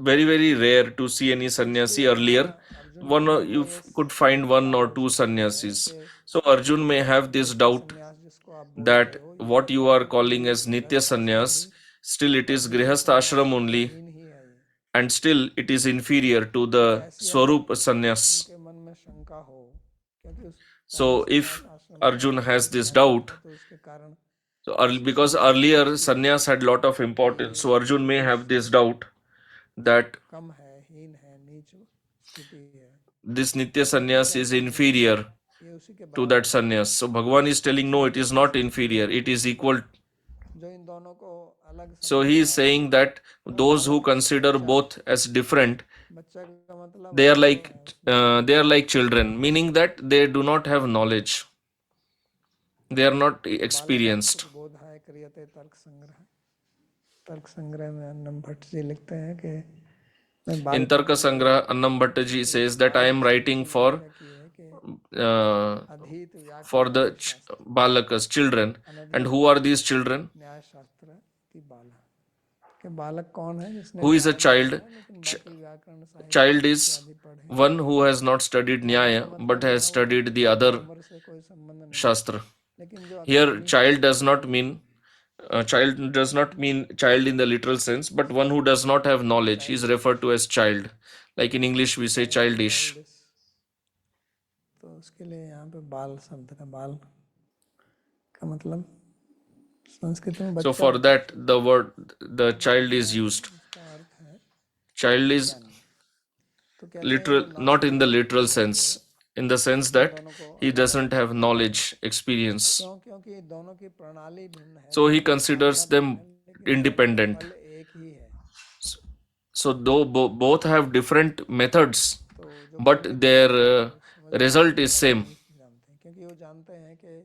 very very rare to see any तो sannyasi इसलिए earlier. यहाँ अर्जुन के मन में ये Could find one or सवाल two उत्पन्न हो गया sannyasis. कि So Arjun may have this नित्य doubt सन्यास जिसको आप बोलते that हो, ये what you are अभी calling भी as Nitya गृहस्थ आश्रम sannyas, ही still it और is दिव्य Grihastha सन्यास ashram के only, अधीन ही है ये। and still it is inferior to तो the ऐसी अगर Swarup sannyas. उनके मन में शंका हो, क्योंकि उस पहले So सन्यास if आश्रम का Arjun महत्व has this ज्यादा doubt, था, तो उसके कारण so ऐसी because शंका earlier होती है sannyas had lot of importance, so Arjun may have this doubt that कम है, हीन है, नीच स्थिति है। this Nitya तो अर्जुन sannyas is कहते हैं inferior ये उसी के to that बराबर है। sannyas. So Bhagavan is telling no, it is not inferior, it is equal. जो इन दोनों को अलग So he is समझता है saying that वो those who बालक है, consider बच्चा है। both as different, बच्चा का मतलब they are अनुभव like है उसमें। they are like children, meaning that they do not have knowledge, they are not बालक experienced. बोधाय क्रियते तर्क संग्रह। तर्क संग्रह में अन्नम भट्ट जी लिखते हैं कि मैं In बालकों Tarka के लिए Sangrah, Annam Bhattaji एक says that I am बालक writing की for व्याख्या की है कि अधीत for व्याकरण the आदि शास्त्र, balakas, children. And अनधिक who are these children? न्याय शास्त्र की बाला, कि बालक कौन है जिसने Who is a न्याय नहीं child? पढ़ा है, लेकिन Ch- बाकी व्याकरण साहित्य child is इत्यादि पढ़े। one who has not studied तो Nyaya इसका but मतलब has यहाँ वो studied the other उम्र से कोई संबंध नहीं, Shastra. लेकिन जो Here, अकादमिक child does not mean child in the literal sense, but one who does not have knowledge. He is referred to as child. Like in English, we say childish. तो उसके लिए यहाँ पे बाल शब्द का बाल का मतलब संस्कृत में So बच्चा for that, the child is used. का अर्थ है Child is तो कहते हैं literal, वो not in the नाबालिग literal sense, in the sense that दोनों को he doesn't have knowledge, experience. क्यों, क्योंकि दोनों की प्रणाली भिन्न है, So he दोनों की considers साधना them भिन्न है, लेकिन दोनों का independent. फल एक ही है। So though both have different methods, तो जो but पंडित their समझदार result हैं, is same. जानते हैं, क्योंकि वो जानते हैं कि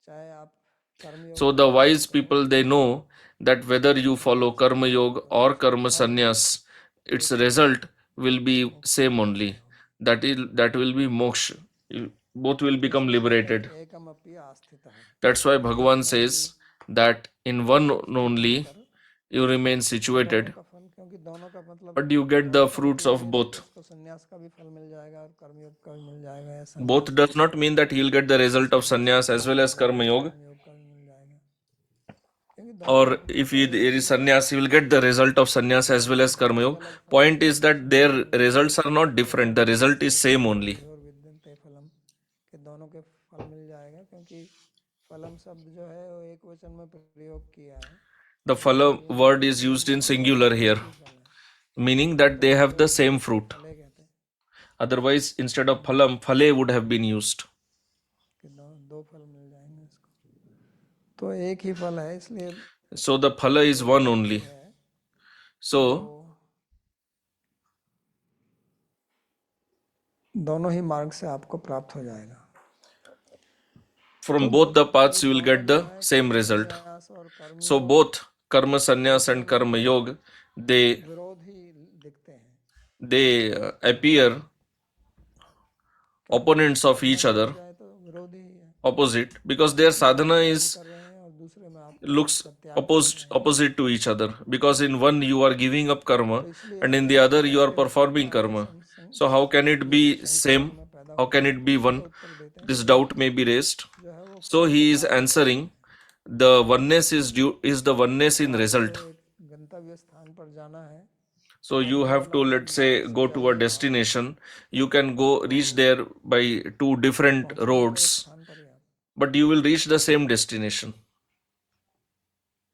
चाहे आप कर्मयोग So the wise people, they know that whether you follow karma yoga or karma sannyas, its result will be same only. That will be moksha. Both will become liberated. एकमपि आस्थितः, That's why Bhagavan says that in one only you remain situated, का फल, क्योंकि दोनों का मतलब but you get the fruits of both. उसको संन्यास का भी फल मिल जाएगा और कर्मयोग का भी मिल जाएगा, ऐसा Both does not mean that he'll get the result of sannyas as well as karma yoga. कर्मयोग का भी मिल जाएगा, क्योंकि Or if there is sannyas, he will get the result of sannyas as well as karma yoga. Point is that their results are not different. The result is same only. और विद्यन्ते फलम के दोनों के फल मिल जाएगा, क्योंकि फलम शब्द जो है वो एक वचन में प्रयोग किया है। The phala word is used in singular here, meaning that they have the same fruit. फले कहते हैं Otherwise, instead of phalam, phale would have been used. कि दो फल मिल जाएंगे इसको, तो एक ही फल है, इसलिए So the phala is one only. So दोनों ही मार्ग से आपको प्राप्त हो जाएगा। from both the paths you will get the same result. संन्यास और कर्म So both karma sannyas and karma yoga, they विरोध ही दिखते हैं, appear opponents of each other, चाहे तो विरोधी ही है, opposite, because their sadhana is कर रहे हैं और दूसरे में आप looks opposite to each other, because in one you are giving up karma and in the other you are performing karma. So how can it be same? How can it be one? This doubt may be raised. So he is answering, the oneness is the oneness in result. गंतव्य स्थान पर जाना है, So you have to, let's say, go to a destination. You can go reach there by two different roads, स्थान पर ही आप, but you will reach the same destination.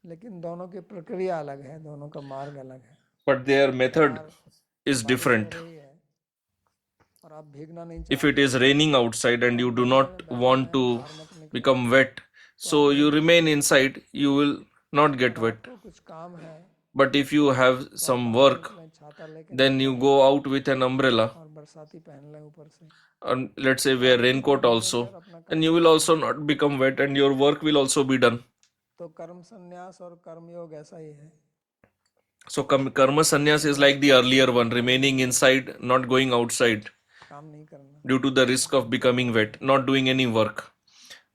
लेकिन दोनों की प्रक्रिया अलग है, दोनों का मार्ग अलग है, But their method is different. यही है, और आप भीगना नहीं If it is raining outside and you do not want to become wet, so you remain inside, you will not get wet. चाहते, कुछ काम है But if you have some work, छाता लेके then you go out with an umbrella, और बरसाती पहन ले ऊपर से, and let's say wear raincoat also, and you will also not become wet and your work will also be done. तो कर्म संन्यास और कर्मयोग ऐसा ही है, So karma sannyas is like the earlier one, remaining inside, not going outside काम नहीं करना, due to the risk of becoming wet, not doing any work.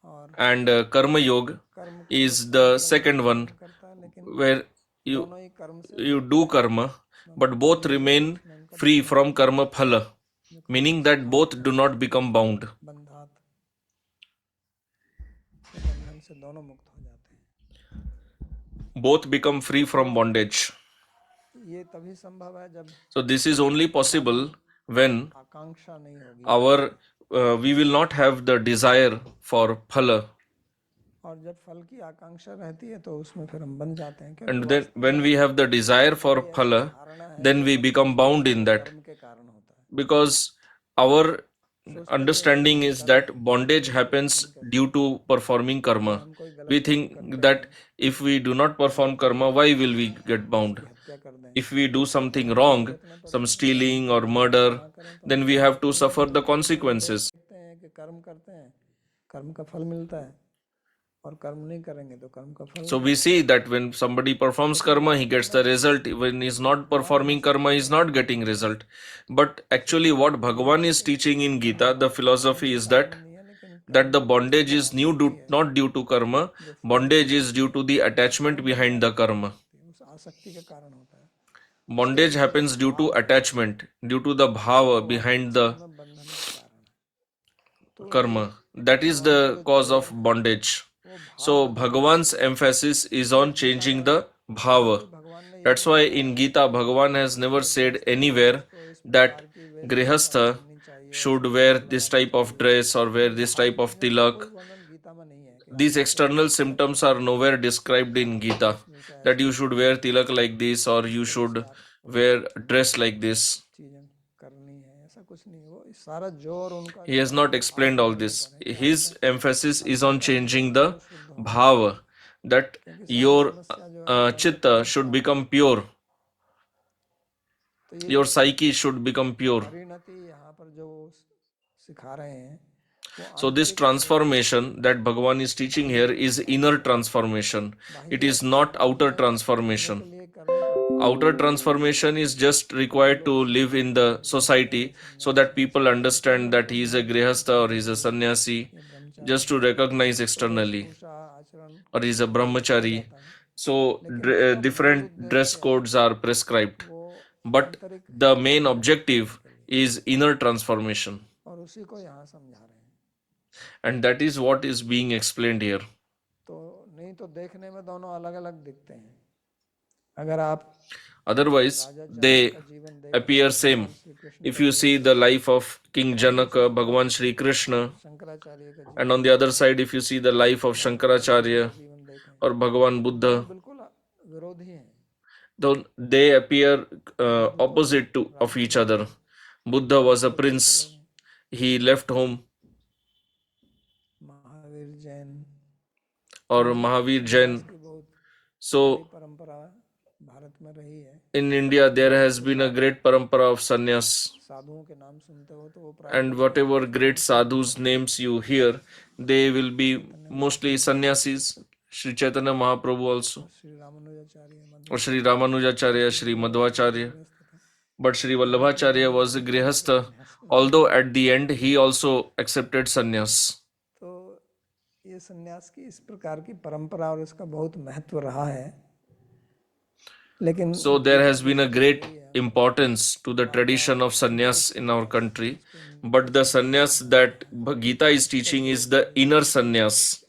और And karma yoga कर्म is the second one, करता है, लेकिन where दोनों ही कर्म से you do karma, but both remain free from karma phala, meaning that both do not become bound. बंधात, तो बंधन से दोनों मुक्त हो जाते हैं। Both become free from bondage. ये तभी संभव है जब So this is only possible when आकांक्षा नहीं होगी, we will not have the desire for phala, और जब फल की आकांक्षा रहती है तो उसमें फिर हम बन जाते हैं, क्योंकि and then when we have the desire for phala, then we become bound in that, कर्म के कारण होता है, because our understanding is that bondage happens due to performing karma. We think that if we do not perform karma, why will we get bound? क्या कर दें, If we do something wrong, some stealing or murder, then we have to suffer the consequences. देखते हैं कि कर्म करते हैं, कर्म का फल मिलता है, और कर्म नहीं करेंगे तो कर्म का फल So we see that when somebody performs karma, he gets the result. When he's not performing karma, he's not getting result. But actually what Bhagavan is teaching in Gita, the philosophy is that the bondage is not due to karma, bondage is due to the attachment behind the karma. उस आसक्ति के कारण होता है, Bondage happens due to attachment, due to the bhava behind the में बंधन का कारण है। तो karma. That is भगवान का the जो cause चोर of है bondage. वो So भाव है। Bhagavan's emphasis is on changing the bhava. इसलिए भगवान ने ये That's भी why बताया in है Gita, Bhagavan has never said anywhere तो इस that प्रकार की वेशभूषा Grihastha पहननी चाहिए, should ऐसा wear कपड़ा this पहनना type of चाहिए। dress or wear this बाहर type of दिखने का tilak. कोई वर्णन गीता में नहीं है कि These आपको कैसे external दिखना symptoms चाहिए, are nowhere described in Gita, वेशभूषा that ऐसी you should wear tilak like this or you should wear dress like this. चीजें करनी है, ऐसा कुछ नहीं। वो सारा जोर उनका He जो has है not वो explained all आत्मनिर्भर this. पर है कि His आपको emphasis is अपने on changing अंतःकरण the को शुद्ध होना bhava, that क्योंकि सारी your समस्या जो है वो chitta अंतःकरण से should आती become है। pure, तो ये your जो psyche should become pure. परिणति यहाँ पर जो सिखा रहे हैं वो So this आंतरिक transformation that Bhagavan is teaching here is inner transformation. It is not outer transformation. के लिए करनी पड़ती है। Outer transformation is just required to live in the society so that people understand that he is a grihastha or he is a sannyasi, ये ब्रह्मचारी just to recognize externally, वेशभूषा आचरण or he is a brahmachari. जाता है, So लेकिन उसका मूल different dress उद्देश्य codes are prescribed, वो but आंतरिक the main objective is inner transformation, और उसी को यहाँ समझा रहे हैं। and that is what is being explained here. तो नहीं तो देखने में दोनों अलग अलग दिखते हैं। अगर आप Otherwise, they appear same. If you see the life of King Janaka, Bhagavan Shri Krishna, Shankaracharya का and on the other side, if you see the life of Shankaracharya जीवन देखें or Bhagavan Buddha, बिल्कुल विरोधी हैं। though they appear opposite to of each other. Buddha was a prince. He left home, Mahavir Jain or Mahavir Jain. की बहुत So परंपरा भारत में रही है। in India, there has been a great parampara of sannyas. साधुओं के नाम सुनते हो तो वो And whatever great sadhus names you hear, they will be mostly sannyasis. Sri Chaitanya Mahaprabhu also, Shri Ramanujacharya or Sri Ramanujacharya, Sri Madhvacharya. But Sri Vallabhacharya was a grihastha, although at the end he also accepted sannyas. तो ये सन्यास की इस प्रकार की परंपरा और इसका बहुत महत्व रहा है। लेकिन So there has been a great importance to the tradition of sannyas in our country. But the sannyas that Gita is teaching is the inner sannyas,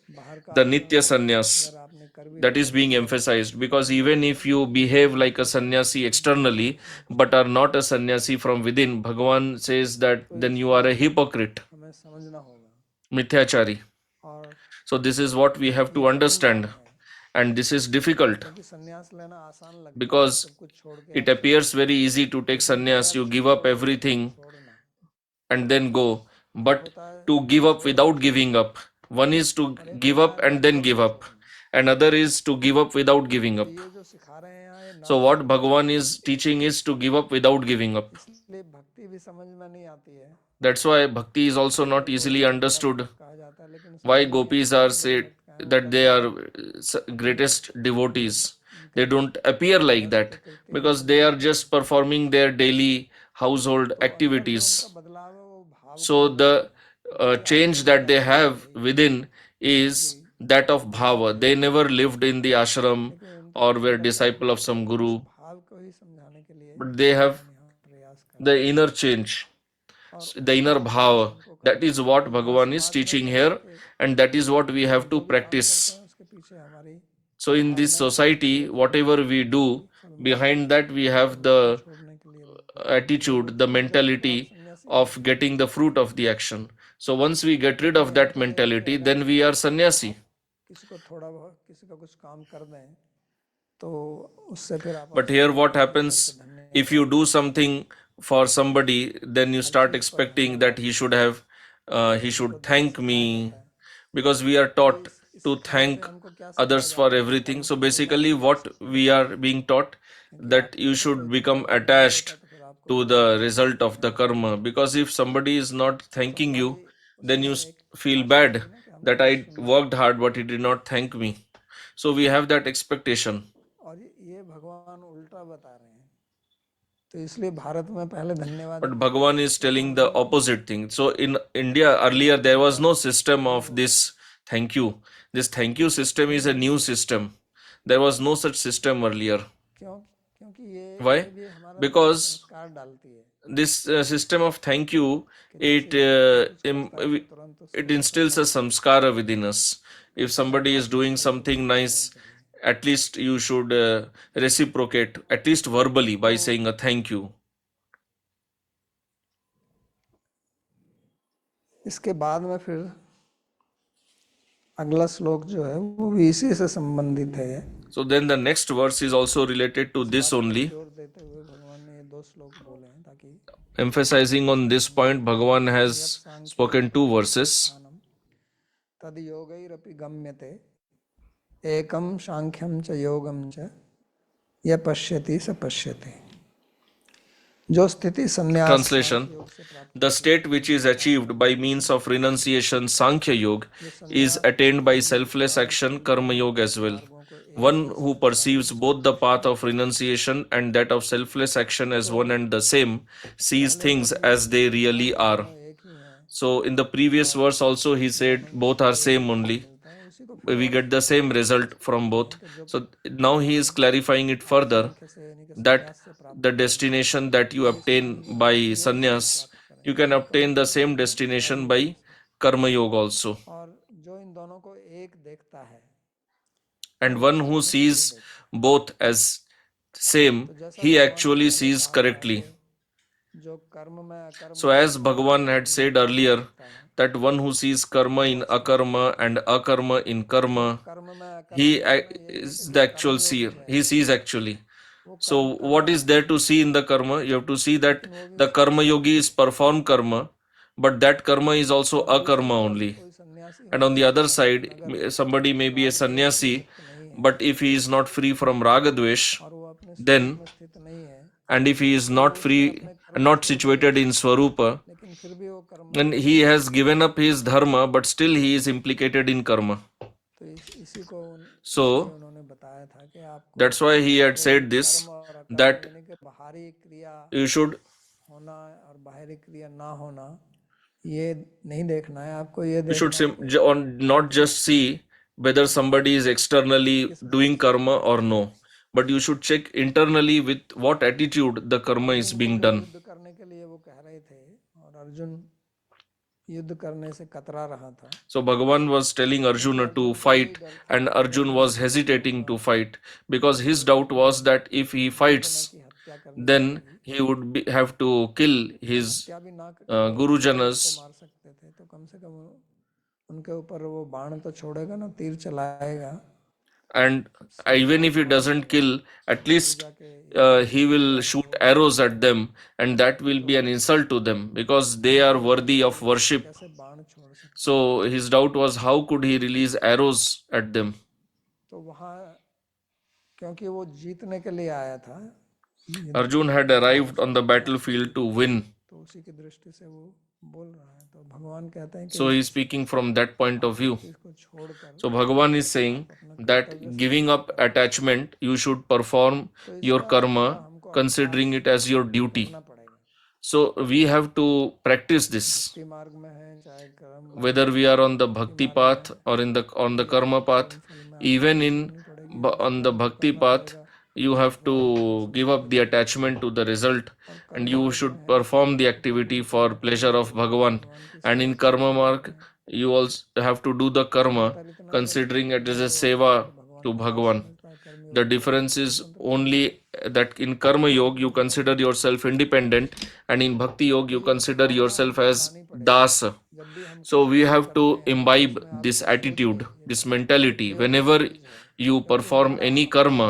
the nitya sannyas. आपने कर भी That is being emphasized, because even if you behave like a sannyasi externally but are not a sannyasi from within, Bhagavan says that then you are a hypocrite, हमें समझना होगा। mithyachari. और So this is what we have to understand, and this is difficult क्योंकि सन्यास लेना आसान लगता है, because सब कुछ छोड़ के it appears very easy to take sannyas. You give up everything छोड़ना and then go, but to give up without giving up. One is to give up and then give up. Another is to give up without giving up. ये जो सिखा रहे हैं यहाँ ये So what Bhagavan is teaching is to give up without giving up. इसलिए भक्ति भी समझ में नहीं आती है। That's why bhakti is also not easily understood. कहा जाता है लेकिन Why gopis are said that they are greatest devotees. They don't appear like that because they are just performing their daily household activities. बदलाव है वो भाव So the change that they have within is that of bhava. They never lived in the ashram or were disciple of some guru, भाव को ही समझाने के लिए but they have प्रयास कर the inner change, the inner bhava. That is what Bhagavan is teaching here, and that is what we have to practice. उसके पीछे हमारी So in this society, whatever we do, behind that we have the छोड़ने के लिए attitude, the mentality of getting the fruit of the action. So once we get rid of that mentality, then we are sannyasi. किसी को थोड़ा बहुत किसी का कुछ काम कर दें तो उससे फिर आप But here what happens, if you do something for somebody, then you start expecting that he should thank me, because we are taught to thank others for everything. So basically what we are being taught, that you should become attached to the result of the karma, because if somebody is not thanking you, then you feel bad that I worked hard but he did not thank me. So we have that expectation. और ये भगवान उल्टा बता रहे हैं। तो इसलिए भारत में पहले धन्यवाद But Bhagavan is telling the opposite thing. So in India earlier there was no system of this thank you. This thank you system is a new system. There was no such system earlier. क्यों? क्योंकि Why? ये भी हमारा Because संस्कार डालती है this system of thank you, कि it किसी का कुछ करता है तो im- तुरंत it उसको instills a धन्यवाद कहना samskara within us. If somebody is वापस doing कभी something उसको nice, देना चाहिए। at least you should reciprocate, at least verbally, by तो saying a thank you. इसके बाद में फिर अगला श्लोक जो है वो भी इसी से संबंधित है। So then the next verse is also related to इस this बात पर only. जोर देते हुए भगवान ने ये दो श्लोक बोले हैं ताकि Emphasizing on this point, Bhagavan यत् has सांख्यं spoken two योगं verses. स्थानं तद् योगैरपि गम्यते एकं सांख्यं च योगं च य पश्यति स पश्यति। जो स्थिति संन्यास Translation: सांख्य योग से प्राप्त the state which is achieved by means of renunciation, Sankhya Yoga, is attained by selfless action, Karma Yoga as well. One who perceives both the path of renunciation and that of selfless action as one and the same sees things as they really are. एक ही है So, in the previous verse also, he said both are same only. मिलता है उसी को We get the same result from both. So, now he is clarifying it further सांख्य से यानी कि that संन्यास से प्राप्त the destination that you obtain by sannyas, you can obtain the same destination by karma yoga also. और जो इन दोनों को एक देखता है And one who sees both as same, तो जैसा he भगवान ने actually पहले sees कहा था correctly. कि जो कर्म में अकर्म So, as Bhagavan had said earlier, देखता है that one who sees karma in akarma and akarma in karma, कर्म में अकर्म he देखना ये is जो the कर्म actual योगी seer. है He sees actually. वो So, कर्म कर what रहा is है there to see in the karma? You have to see that लेकिन वो भी the उसको karma yogi is perform karma, but that karma is also और दूसरी akarma तरफ only. कोई सन्यासी And हो on the other सकता है side, लेकिन अगर somebody may be a राग द्वेष से sannyasi, मुक्त नहीं है but if he is not free from raga dvesh, और वो अपने then, स्वरूप में स्थित नहीं है and if he is तो not वो उसने free, अपने कर्म not छोड़ दिए situated in swarupa, लेकिन फिर भी वो कर्म में and लिप्त he है has given up his dharma, but still he is implicated in karma. तो इसी को So, इसलिए उन्होंने बताया था कि आपको that's why he had केवल said this, कर्म और अकर्म that यानी कि बाहरी क्रिया you should होना और बाहरी क्रिया ना होना ये नहीं देखना है आपको ये you should देखना है कि not just see whether somebody is externally किस doing भाव से karma or no, but you should check internally with what attitude the karma is Arjun को being भी done. युद्ध करने के लिए वो कह रहे थे और अर्जुन युद्ध करने से कतरा रहा था So Bhagavan was telling Arjuna to fight, and Arjun was hesitating to fight because his doubt was that if he fights, की हत्या करनी then पड़ेगी he would have to kill his हत्या भी ना करेगा उसको gurujanas, मार सकते थे तो कम से कम उनके ऊपर वो बाण तो छोड़ेगा ना तीर चलाएगा and even if he doesn't kill, at least he will shoot arrows at them, and that will be an insult to them because they are worthy of worship. कैसे बाण छोड़ सकते So his doubt was how could he release arrows at them. तो वहाँ क्योंकि वो जीतने के लिए आया था Arjun had arrived on the battlefield to win. तो उसी की दृष्टि से वो बोल रहा है तो भगवान कहते हैं कि So he is speaking from that point of view. चीज को छोड़कर So Bhagavan is saying that giving up attachment, you should perform your karma considering it as your duty. करना पड़ेगा So we have to practice this. भक्ति मार्ग में है चाहे कर्म Whether we are on the bhakti path or in the on the karma path, even in on the bhakti path, you have to give up the attachment to the result, and you should perform the activity for pleasure of Bhagavan. And in karma marg, you also have to do the karma considering it as a seva to Bhagavan. The difference is only that in karma yoga you consider yourself independent, and in bhakti yoga you consider yourself as dasa. So we have to imbibe this attitude, this mentality. Whenever you perform any karma,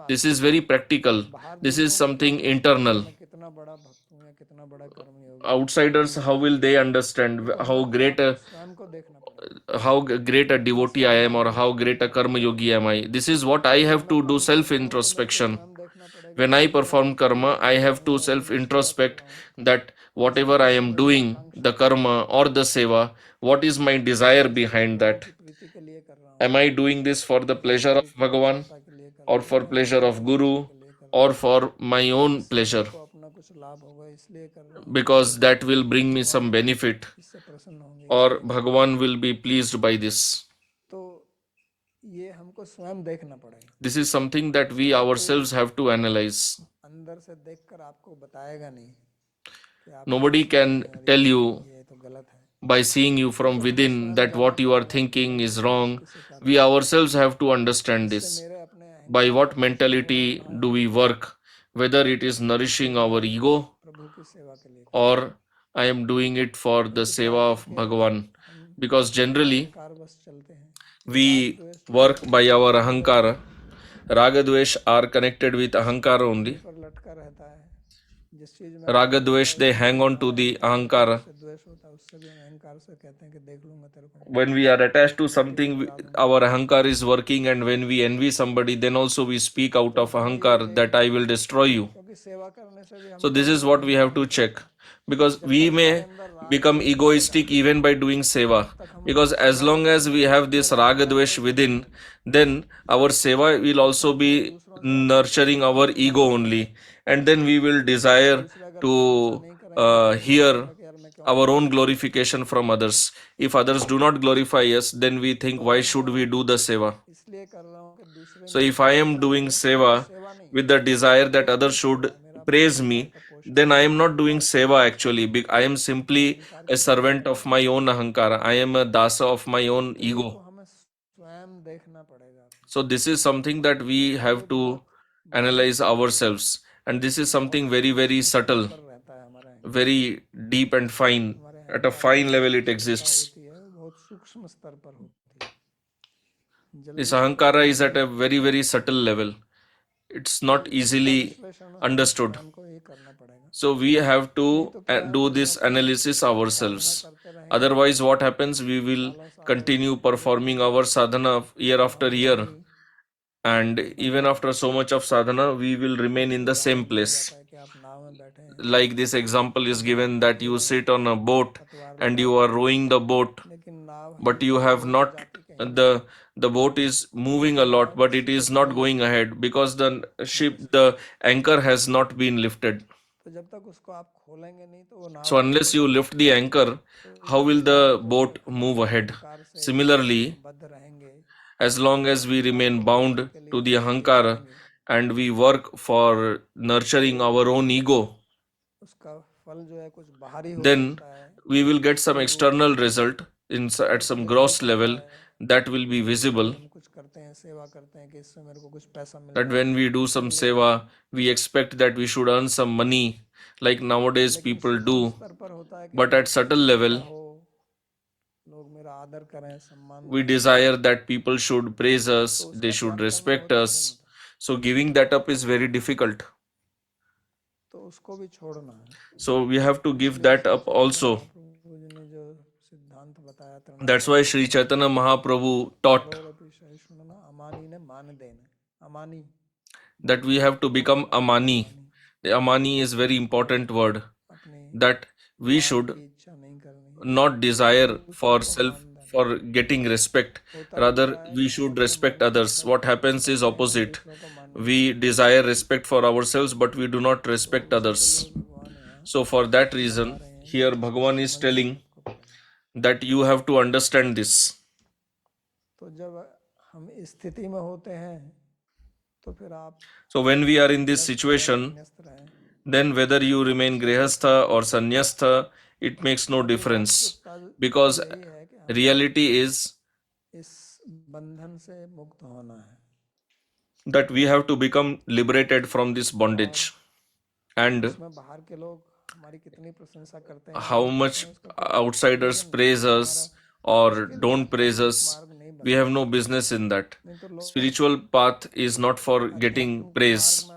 this is very practical. This is something internal. कितना बड़ा भक्त हूँ या कितना बड़ा कर्मयोगी Outsiders, how will they understand how great a स्वयं को देखना पड़ेगा how great a devotee I am or how great a karma yogi am I? This is what I have to do self introspection. स्वयं देखना पड़ेगा When I perform karma, I have to self introspect that whatever I am doing, the karma or the seva, what is my desire behind that? प्रीति के लिए कर रहा हूँ Am I doing this for the pleasure of Bhagavan के लिए कर or for pleasure of Guru or for my own pleasure? को अपना कुछ लाभ होगा इसलिए कर रहा हूँ Because that will bring me some benefit इससे प्रसन्न होंगे or Bhagavan will be pleased by this. तो ये हमको स्वयं देखना पड़ेगा, This is something that we ourselves have to analyze. अंदर से देखकर आपको बताएगा नहीं कि आप Nobody क्या सोच can रहे हैं और tell you ये तो गलत है। by seeing you from हमको हमें within स्वयं that जानना what you are पड़ेगा thinking is कि wrong. किसी का We ourselves have to understand इससे this. मेरे अपने By अहंकार what का दोष होना mentality ना do हो, we work? Whether it is nourishing our ego प्रभु की सेवा के लिए करना। or I am doing it for the क्योंकि seva of प्राकृतिक Bhagavan. हम Because generally अहंकार बस चलते हैं, we work by our ahankara. Ragadvesh are connected with ahankara only. पर लटका रहता है, जिस चीज में Ragadvesh, they hang on to the ahankara. उससे द्वेष होता है, उससे भी हम अहंकार से कहते हैं कि देख लूंगा तेरे को। When we are attached to something, our ahankar is working, and when we envy somebody, then also we speak out of ahankar that I will destroy you. क्योंकि सेवा करने से भी So, हमको this is अंदर what we have अहंकार to होता check. है। Because we may become egoistic even by doing seva. Because as long as we have this ragadvesh within, then our seva will also be nurturing our ego only. And then we will desire to hear our own glorification from others. If others do not glorify us, then we think, why should we do the seva? इसलिए कर रहा हूँ कि दूसरे So if I am doing seva with the desire that others should praise me, then I am not doing seva actually. I am simply a servant of my own ahankara. I am a dasa of my own ego. हमें स्वयं देखना पड़ेगा। So this is something that we have to analyze ourselves. And this is something very, very subtle, रहता है हमारा very deep and fine. At a fine level it exists. होती है, बहुत सूक्ष्म स्तर पर होती है। This ahankara is at a very, very subtle level. It's not easily understood. हमको ये करना पड़ेगा। So we have to do this analysis ourselves. Otherwise, what happens? We will continue performing our sadhana year after year. And even after so much of sadhana, we will remain in the same place. कि आप नाव में बैठे हैं, Like this example is given that you sit on a boat and you are rowing the boat, लेकिन नाव but you have not the boat is moving a lot, but it is not going ahead because the anchor has not been lifted. तो जब तक उसको आप खोलेंगे नहीं तो वो नाव So unless you lift the anchor, how will the boat move ahead? Similarly, बद्ध रहेंगे, as long as we remain bound to the ahankara and we work for nurturing our own ego, उसका फल जो है कुछ बाहरी हो then सकता है, we will get some external result at some gross level that will be visible. हम कुछ करते हैं, सेवा करते हैं कि इससे मेरे को कुछ पैसा मिल That when we do some seva, we expect that we should earn some money, like nowadays people do. स्तर पर होता है कि But at subtle level, हो, लोग मेरा आदर करें, सम्मान we desire that people should praise us, they should respect us. So giving that up is very difficult. तो उसको भी छोड़ना है। So we have to give that up also. प्रभु जी ने जो सिद्धांत बताया था, That's why Sri Chaitanya Mahaprabhu taught सुनना, अमानी ने मान देना, अमानी that we have to become amani. The amani is very important word. अपनी That we should इच्छा नहीं करनी, not desire for getting respect. Rather, we should respect others. What happens is opposite. We desire respect for ourselves, but we do not respect others. So for that reason, here Bhagavan is telling that you have to understand this. तो जब हम इस स्थिति में होते हैं तो फिर आप So when we are in this situation, न्यस्त रहें, then whether you remain grihastha or sannyastha, it makes no difference. Because reality is इस बंधन से मुक्त होना है। that we have to become liberated from this bondage. And इसमें बाहर के लोग हमारी कितनी प्रशंसा करते हैं, how much outsiders praise us or don't praise us, we have no business in that. Spiritual path is not for getting praise.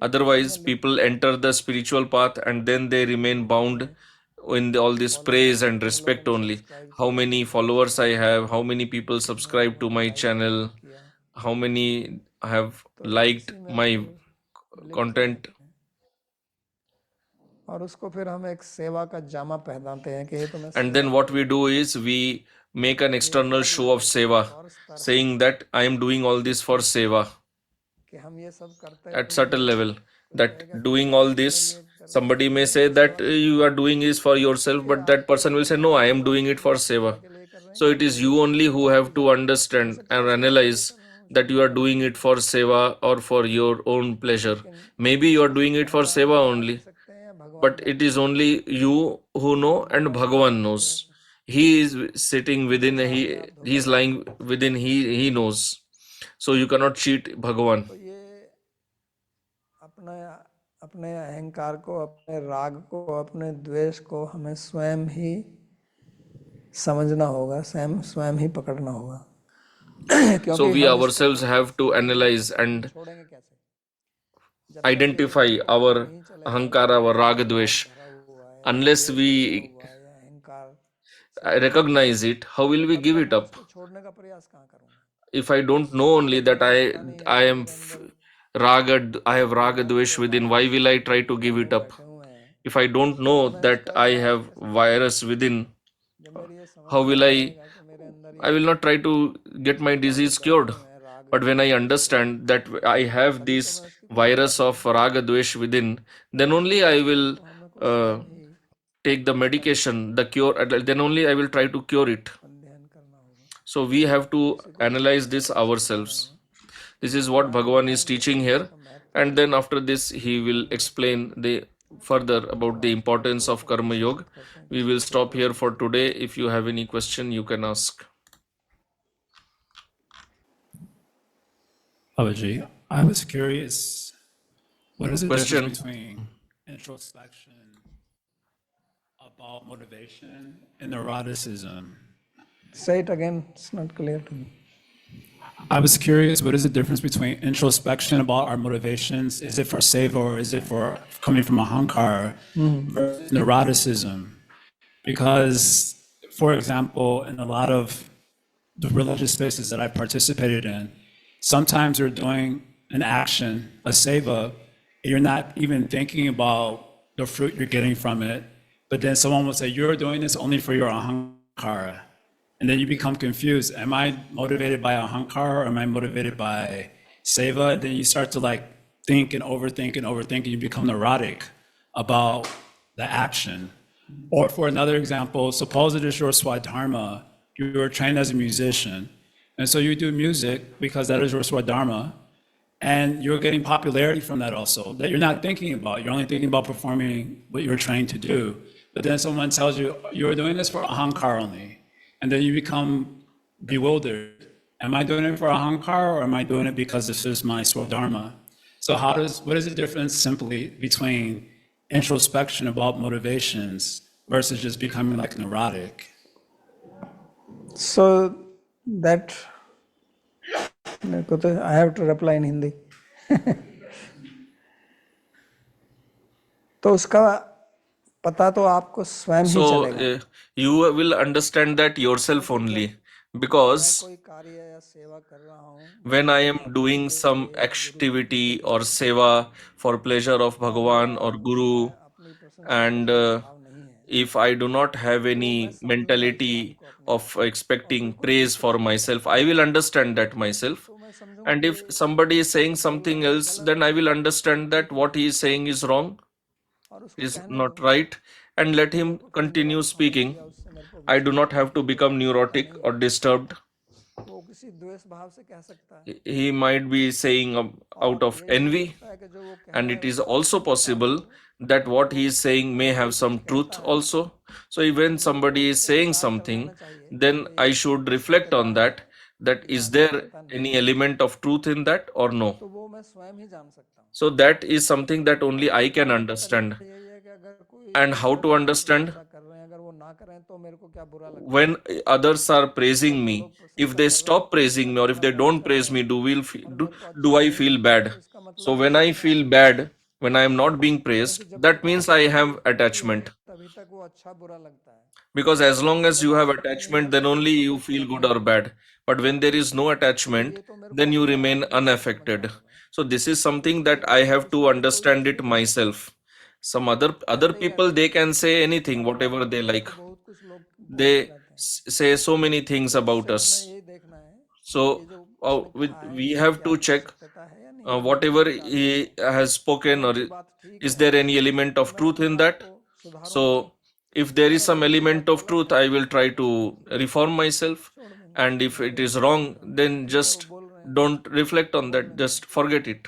Otherwise, people enter the spiritual path and then they remain bound in all this praise and respect only. How many followers I have, how many people subscribe to my channel, how many have liked my content. और उसको फिर हम एक सेवा का जामा पहनाते हैं कि ये तो मैं And then what we do is we make an external show of seva, saying that I am doing all this for seva. कि हम ये सब करते At subtle level, that doing all this, somebody may say that you are doing is for yourself, but that person will say, no, I am doing it for seva. So it is you only who have to understand and analyze that you are doing it for seva or for your own pleasure. Maybe you are doing it for seva only, but it is only you who know and Bhagavan knows. He is sitting within, he is lying within, he knows. So you cannot cheat Bhagavan. तो ये अपने अपने अहंकार को, अपने राग को, अपने द्वेष को हमें स्वयं ही समझना होगा, स्वयं स्वयं ही पकड़ना होगा। So क्योंकि we हम इसको ourselves have to analyze and छोड़ेंगे कैसे जब तक ये identify कंट्रोल our नहीं चलेगा, ahankara, our raga राग dvesh. भरा हुआ है, Unless द्वेष we भरा हुआ है, अहंकार से भरा हुआ recognize it, how will we है, give तब it तक मैं up? इसको छोड़ने का प्रयास कहाँ करूँगा? If I don't know only that I am I have raga dvesh within, why will I try to give it up? बैठे हुए हैं, If I don't know मैं that इसका I इलाज have कैसे करूँ? virus within, जब मेरी ये समझ how में will आ I जाएगा कि मेरे अंदर I ये will not try to get my वाले disease बैठे cured. हुए हैं राग But when I द्वेष, understand that I have तभी तो this मैं उसकी कोई दवा virus of करूँगा। raga dvesh within, then only I will तो हमें को uh, स्वयं ही take the medication, the cure, then only I will try to cure it. अध्ययन करना होगा। So we have to किसी को analyze छोड़ने this का प्रयास कर रहे ourselves. हैं, This is तो what राग Bhagavan is द्वेष teaching का here. महत्व And then after this, he will explain the further about the importance of Karma Yoga. We will stop here for today. If you have any question, you can ask. Babaji, I was curious, what is the Question? difference between introspection about motivation and neuroticism? Say it again, it's not clear to me. I was curious, what is the difference between introspection about our motivations? Is it for seva or is it for coming from ahankara versus neuroticism? Because, for example, in a lot of the religious spaces that I participated in, sometimes you're doing an action, a seva, and you're not even thinking about the fruit you're getting from it. But then someone will say, you're doing this only for your ahankara. And then you become confused. Am I motivated by ahankara or am I motivated by seva? And then you start to like think and overthink and overthink, and you become neurotic about the action. Or for another example, suppose it is your swadharma, you are trained as a musician, and so you do music because that is your swadharma, and you're getting popularity from that also, that you're not thinking about. You're only thinking about performing what you're trained to do. But then someone tells you, you're doing this for ahankar only, and then you become bewildered. Am I doing it for ahankar or am I doing it because this is my swadharma? So what is the difference simply between introspection about motivations versus just becoming like neurotic? So that मेरे को तो I have to reply in Hindi. तो उसका पता तो आपको स्वयं ही So चलेगा। you will understand that yourself only, मैं because कोई कार्य या सेवा कर रहा हूँ, when I am doing some activity or seva for pleasure of Bhagavan or Guru, अपनी प्रशंसा and करने का भाव नहीं है, if I do not have any mentality of expecting praise for myself, I will understand that myself. तो मैं समझूंगा And if somebody is saying something else, then I will understand that what he is saying is wrong, और उसको is कहने not दूं। right, and let him continue speaking. उससे मेरे को I do not have to become neurotic or disturbed. वो किसी द्वेष भाव से कह सकता है, He might be saying out of ये भी हो envy, सकता है कि जो वो कह and रहा it है is उसका also possible that what he is saying may have some truth also. So when somebody is saying something, then I should reflect on that, that is there any element of truth in that or no. तो वो मैं स्वयं ही जान सकता हूँ। So that is something that only I can understand. यही है कि अगर कोई And how to understand? कर रहे हैं, अगर वो ना करें तो मेरे को क्या बुरा लगता है। When others are praising me, if they stop praising me or if they don't praise me, do I feel bad? So when I feel bad, when I am not being praised, that means I have attachment. तभी तक वो अच्छा बुरा लगता है। Because as long as you have attachment, then only you feel good or bad. But when there is no attachment, then you remain unaffected. So this is something that I have to understand it myself. Some other people, they can say anything, whatever they like. बहुत कुछ लोग They say so many things about us. यही देखना है So we have to check सत्यता है या नहीं। whatever he has spoken, or is there any element of truth in that. सुधारो So If there is some element of truth, I will try to reform myself. And if it is wrong, then just don't reflect on that. Just forget it.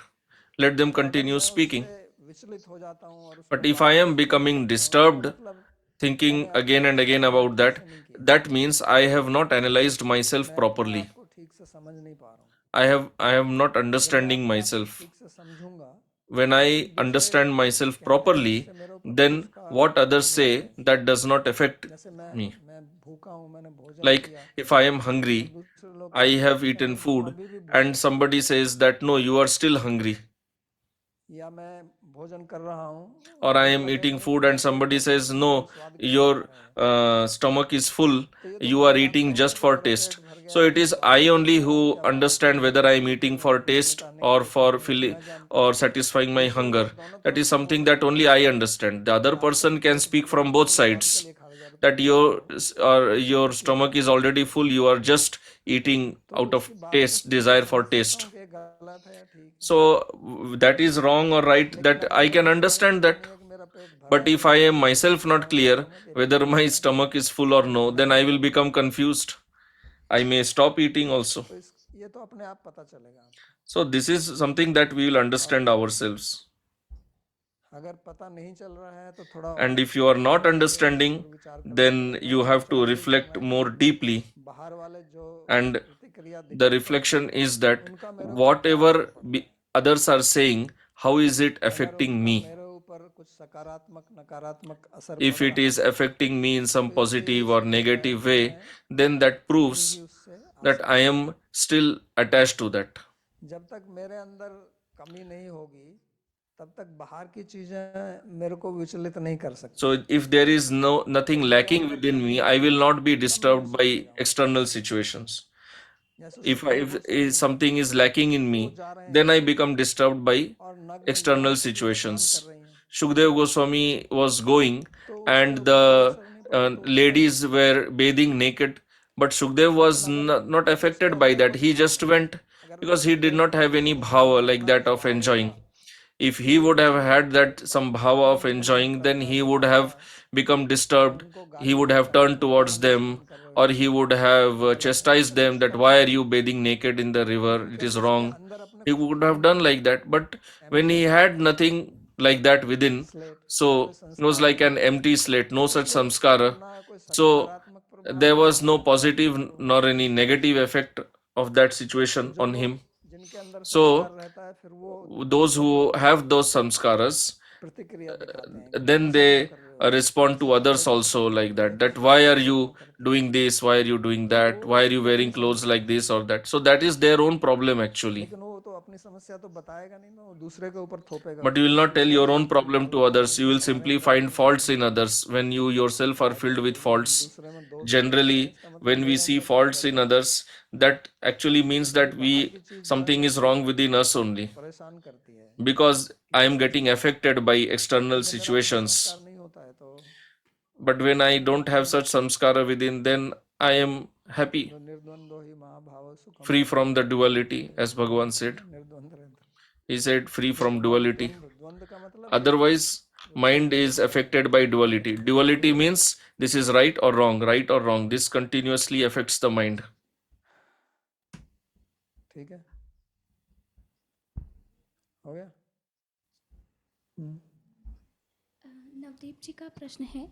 Let them continue speaking. विचलित हो जाता हूँ और But उसमें if I वाद am विवाद करने becoming लगता हूँ, इसका disturbed, मतलब thinking मैंने again आपको and again समझना about ठीक that, से नहीं किया, that means I have not analyzed myself मैं अपने properly. आप को ठीक से समझ नहीं पा रहा हूँ. I am not अगर मैं understanding अपने आप को myself. ठीक से समझूंगा When तो I फिर दूसरे understand myself कहते हैं properly, उससे मेरे ऊपर कोई then उसका what others प्रभाव say नहीं. that does not affect जैसे me. मैं भूखा हूँ, मैंने भोजन Like किया, if I am तो hungry, दूसरे लोग I कहते have हैं कि eaten अरे तुम food, अभी भी and भूखे हो, somebody says that no, you are still hungry. या मैं भोजन कर रहा हूँ और Or I दूसरा am कहता eating है कि food तुम and पेट somebody भर गए says हो, no, तुम स्वाद के लिए खा your रहे हो. stomach is full, तो ये तो you मैं are जानता eating हूँ ना just कि for मेरा taste. पेट भर गया So है, it मैं is स्वाद I के लिए only खा रहा हूँ, who क्या बात है, understand whether I am eating मैं for भूख taste मिटाने के or लिए खा for रहा हूँ, ये तो filling मैं जानता or हूँ. satisfying my दूसरे hunger. लोग दोनों That तरफ is से something बोल that रहे only हैं I understand. The other कि आपका person can पेट speak भर गया from है, both तो स्वाद के sides. लिए खा रहे हो, अरे That तुम क्या कर your रहे हो. or your stomach is already full, you are just eating तो out of उसकी बात को taste, सुन के desire समझ for सकता taste. हूँ कि ये गलत है या ठीक है, So that is wrong or right, लेकिन that अगर I मेरे can को समझ में understand आता that. नहीं है कि मेरा पेट भरा But है कि if I नहीं am भरा है, तो myself फिर not मैं clear बोलूँगा कि whether ठीक my है, stomach is full or no, मैं then I नहीं will करूँगा. become confused. I may stop eating also. तो ये तो अपने आप पता चलेगा आपको. So this is something that we will understand ourselves. अगर पता नहीं चल रहा है तो थोड़ा And और if you are not गहराई से understanding, और विचार करना then पड़ेगा. you और have to विचार इस reflect समय more deeply. बाहर वाले जो And प्रतिक्रिया the दिखाते reflection हैं is that उनका मेरे ऊपर क्या असर whatever पड़ता है. others are saying, how is it अगर affecting उनका me? मेरे ऊपर कुछ सकारात्मक नकारात्मक असर पड़ If it रहा is है affecting me in some तो इससे यही positive or सूचित है negative कि way, मैं then that अभी भी proves उससे that I आसक्त हूँ. am still attached to that. जब तक मेरे अंदर कमी नहीं होगी तब तक बाहर की चीजें मेरे को विचलित नहीं कर सकती. So if there is nothing जब मेरे lacking अंदर within कमी me, I will होगी not be तब मैं disturbed विचलित हो by जाऊंगा. external situations. जैसे सुखदेव If गोस्वामी हैं, something is lacking in वो me, जा रहे then I हैं become disturbed by और नग्न external यमुनोत्री में स्नान कर situations. रही हैं, Shukdev Goswami was going तो उसके and ऊपर कोई the असर नहीं पड़ा, तो वो चला गया. ladies were bathing naked, but Shukdev लेकिन was अगर not उसके affected by अंदर that. कुछ He just went अगर because he did Sukhdev not have any Goswami bhava में like उतना that of भाव होता enjoying. If कि he would वो have had that some bhava of उनको नमन enjoying, then करता he would दिखाता, have become या disturbed. उनको He गाली would have देता turned कि क्या towards हमें them, स्नान कर रहे हो, or he would have ये गलत है, chastised ऐसा them कुछ that करता why are नहीं. you bathing naked in the river? It is क्योंकि उसके wrong. अंदर अपने He खुद would की have done like that. But when empty he had nothing like that within, slate, कोई so it was संस्कार like नहीं an है, empty slate, no तो such उसमें samskara. ना कोई So सकारात्मक प्रभाव there है was ना no नकारात्मक positive प्रभाव. nor any negative effect of that तो situation जो on लोग him. जिनके अंदर संस्कार So रहता है फिर वो those दूसरों को who have those samskaras, प्रतिक्रिया दिखाते हैं कि then ऐसा क्यों they कर रहे हो, respond to ऐसे कपड़े others क्यों also पहनते like हो, ये that, that करते why हो, are वो you करते हो. doing this, why are you doing तो that, वो why are you उसकी wearing अपनी clothes समस्या like है, this or that. So that is their own problem actually. लेकिन वो तो अपनी समस्या तो बताएगा नहीं ना, वो दूसरे के ऊपर थोपेगा, But you will कि not tell दूसरा your क्या own गलती problem कर to रहा है, others. You ये will हमारे simply find प्रॉब्लम को faults in समझेगा. others when you yourself are filled with faults. दूसरे में दोष ढूंढते हैं, Generally, इसका मतलब when we मेरे see अंदर कुछ faults in गड़बड़ है. others, that actually means क्योंकि that बाहर we की चीज जो है something मेरे is को wrong within us only. परेशान करती है. Because I am जैसे getting affected by external जब मेरा वैसा situations. संस्कार नहीं होता है तो But when I मैं don't have Anand such samskara within, then I am happy, जो निर्द्वंद्व ही महाभाव सुखम free from the Shanti duality, ये as भगवान Bhagavan कहते हैं said. ना, निर्द्वंद रहता. He said, free from निर्द्वंद duality. द्वंद्व, द्वंद्व का मतलब है Otherwise, mind विचलित is होता है. affected by duality. Duality तो means this is right or wrong, right or wrong. This continuously affects the mind. ठीक है, हो गया. नवदीप जी का प्रश्न है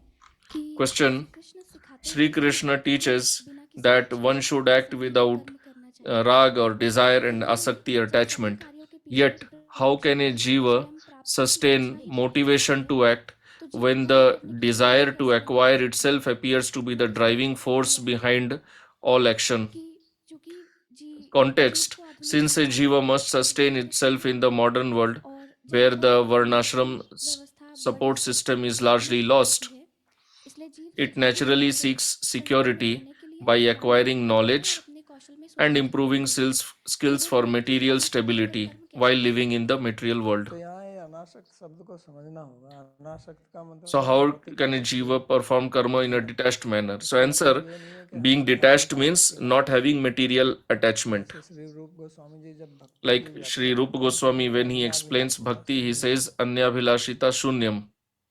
कि Question: कृष्ण सिखाते Sri हैं कि Krishna हमें teaches बिना किसी that इच्छा one के should act सभी without कर्म करना चाहिए, rag or desire and लेकिन asakti or जब सभी attachment. कार्यों के पीछे Yet, how प्रदर्शन can a में jiva स्वयं प्राप्ति की sustain इच्छा ही motivation केंद्र to है, act तो जीव when कर्म the करने के लिए desire to कैसे acquire अनुप्राणित itself होगा. appears to be the driving force मेरा behind all action? कि चूंकि जीव Context: को आधुनिक since a समाज jiva में must sustain जीवन itself प्रतिज्ञा in the modern world, और where जनता the और varnashram समाज व्यवस्था बड़ी support system is सुरक्षा largely मुक्त करती lost, है, इसलिए जीव it सभी naturally कर्मों से seeks संलग्न security रहने के लिए by प्रामाणिक acquiring होता है और knowledge अपने कौशल में and सुधार करता improving है. skills मेरे for भाव कि material अनासक्त होकर stability कर्म कैसे while कर living सकता in the material world. तो यहाँ ये अनासक्त शब्द को समझना होगा. अनासक्त का मतलब So, है how can a अप्रतिबद्ध. jiva perform karma in a detached manner? So, इसका मतलब answer: ये नहीं है कि being हमें detached भौतिकता means के खिलाफ not चलना having है. material attachment. जैसे श्री रूप गोस्वामी जी जब भक्ति की Like व्याख्या Sri Rupa करते हैं तो Goswami, कहते हैं when he explains अन्याभिलाषिता bhakti, he शून्यम. says Anyabhilashita Shunyam.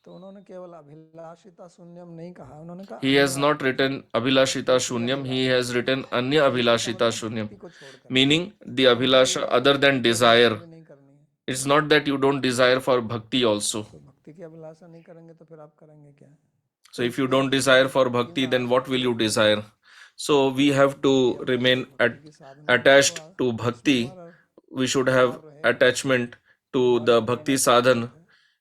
तो उन्होंने केवल अभिलाषिता शून्यम नहीं कहा, उन्होंने कहा He has अन्य not written Abhilashita Shunyam, he has written Anya Abhilashita Shunyam, भक्ति को छोड़कर meaning the भक्ति Abhilasha other than desire. भी नहीं करनी है। It's not that you don't desire for bhakti also. तो भक्ति की अभिलाषा नहीं करेंगे तो फिर आप करेंगे क्या? So if you don't desire for bhakti, then what will you desire? So we have to remain attached to bhakti. We should have attachment to the bhakti sadhan.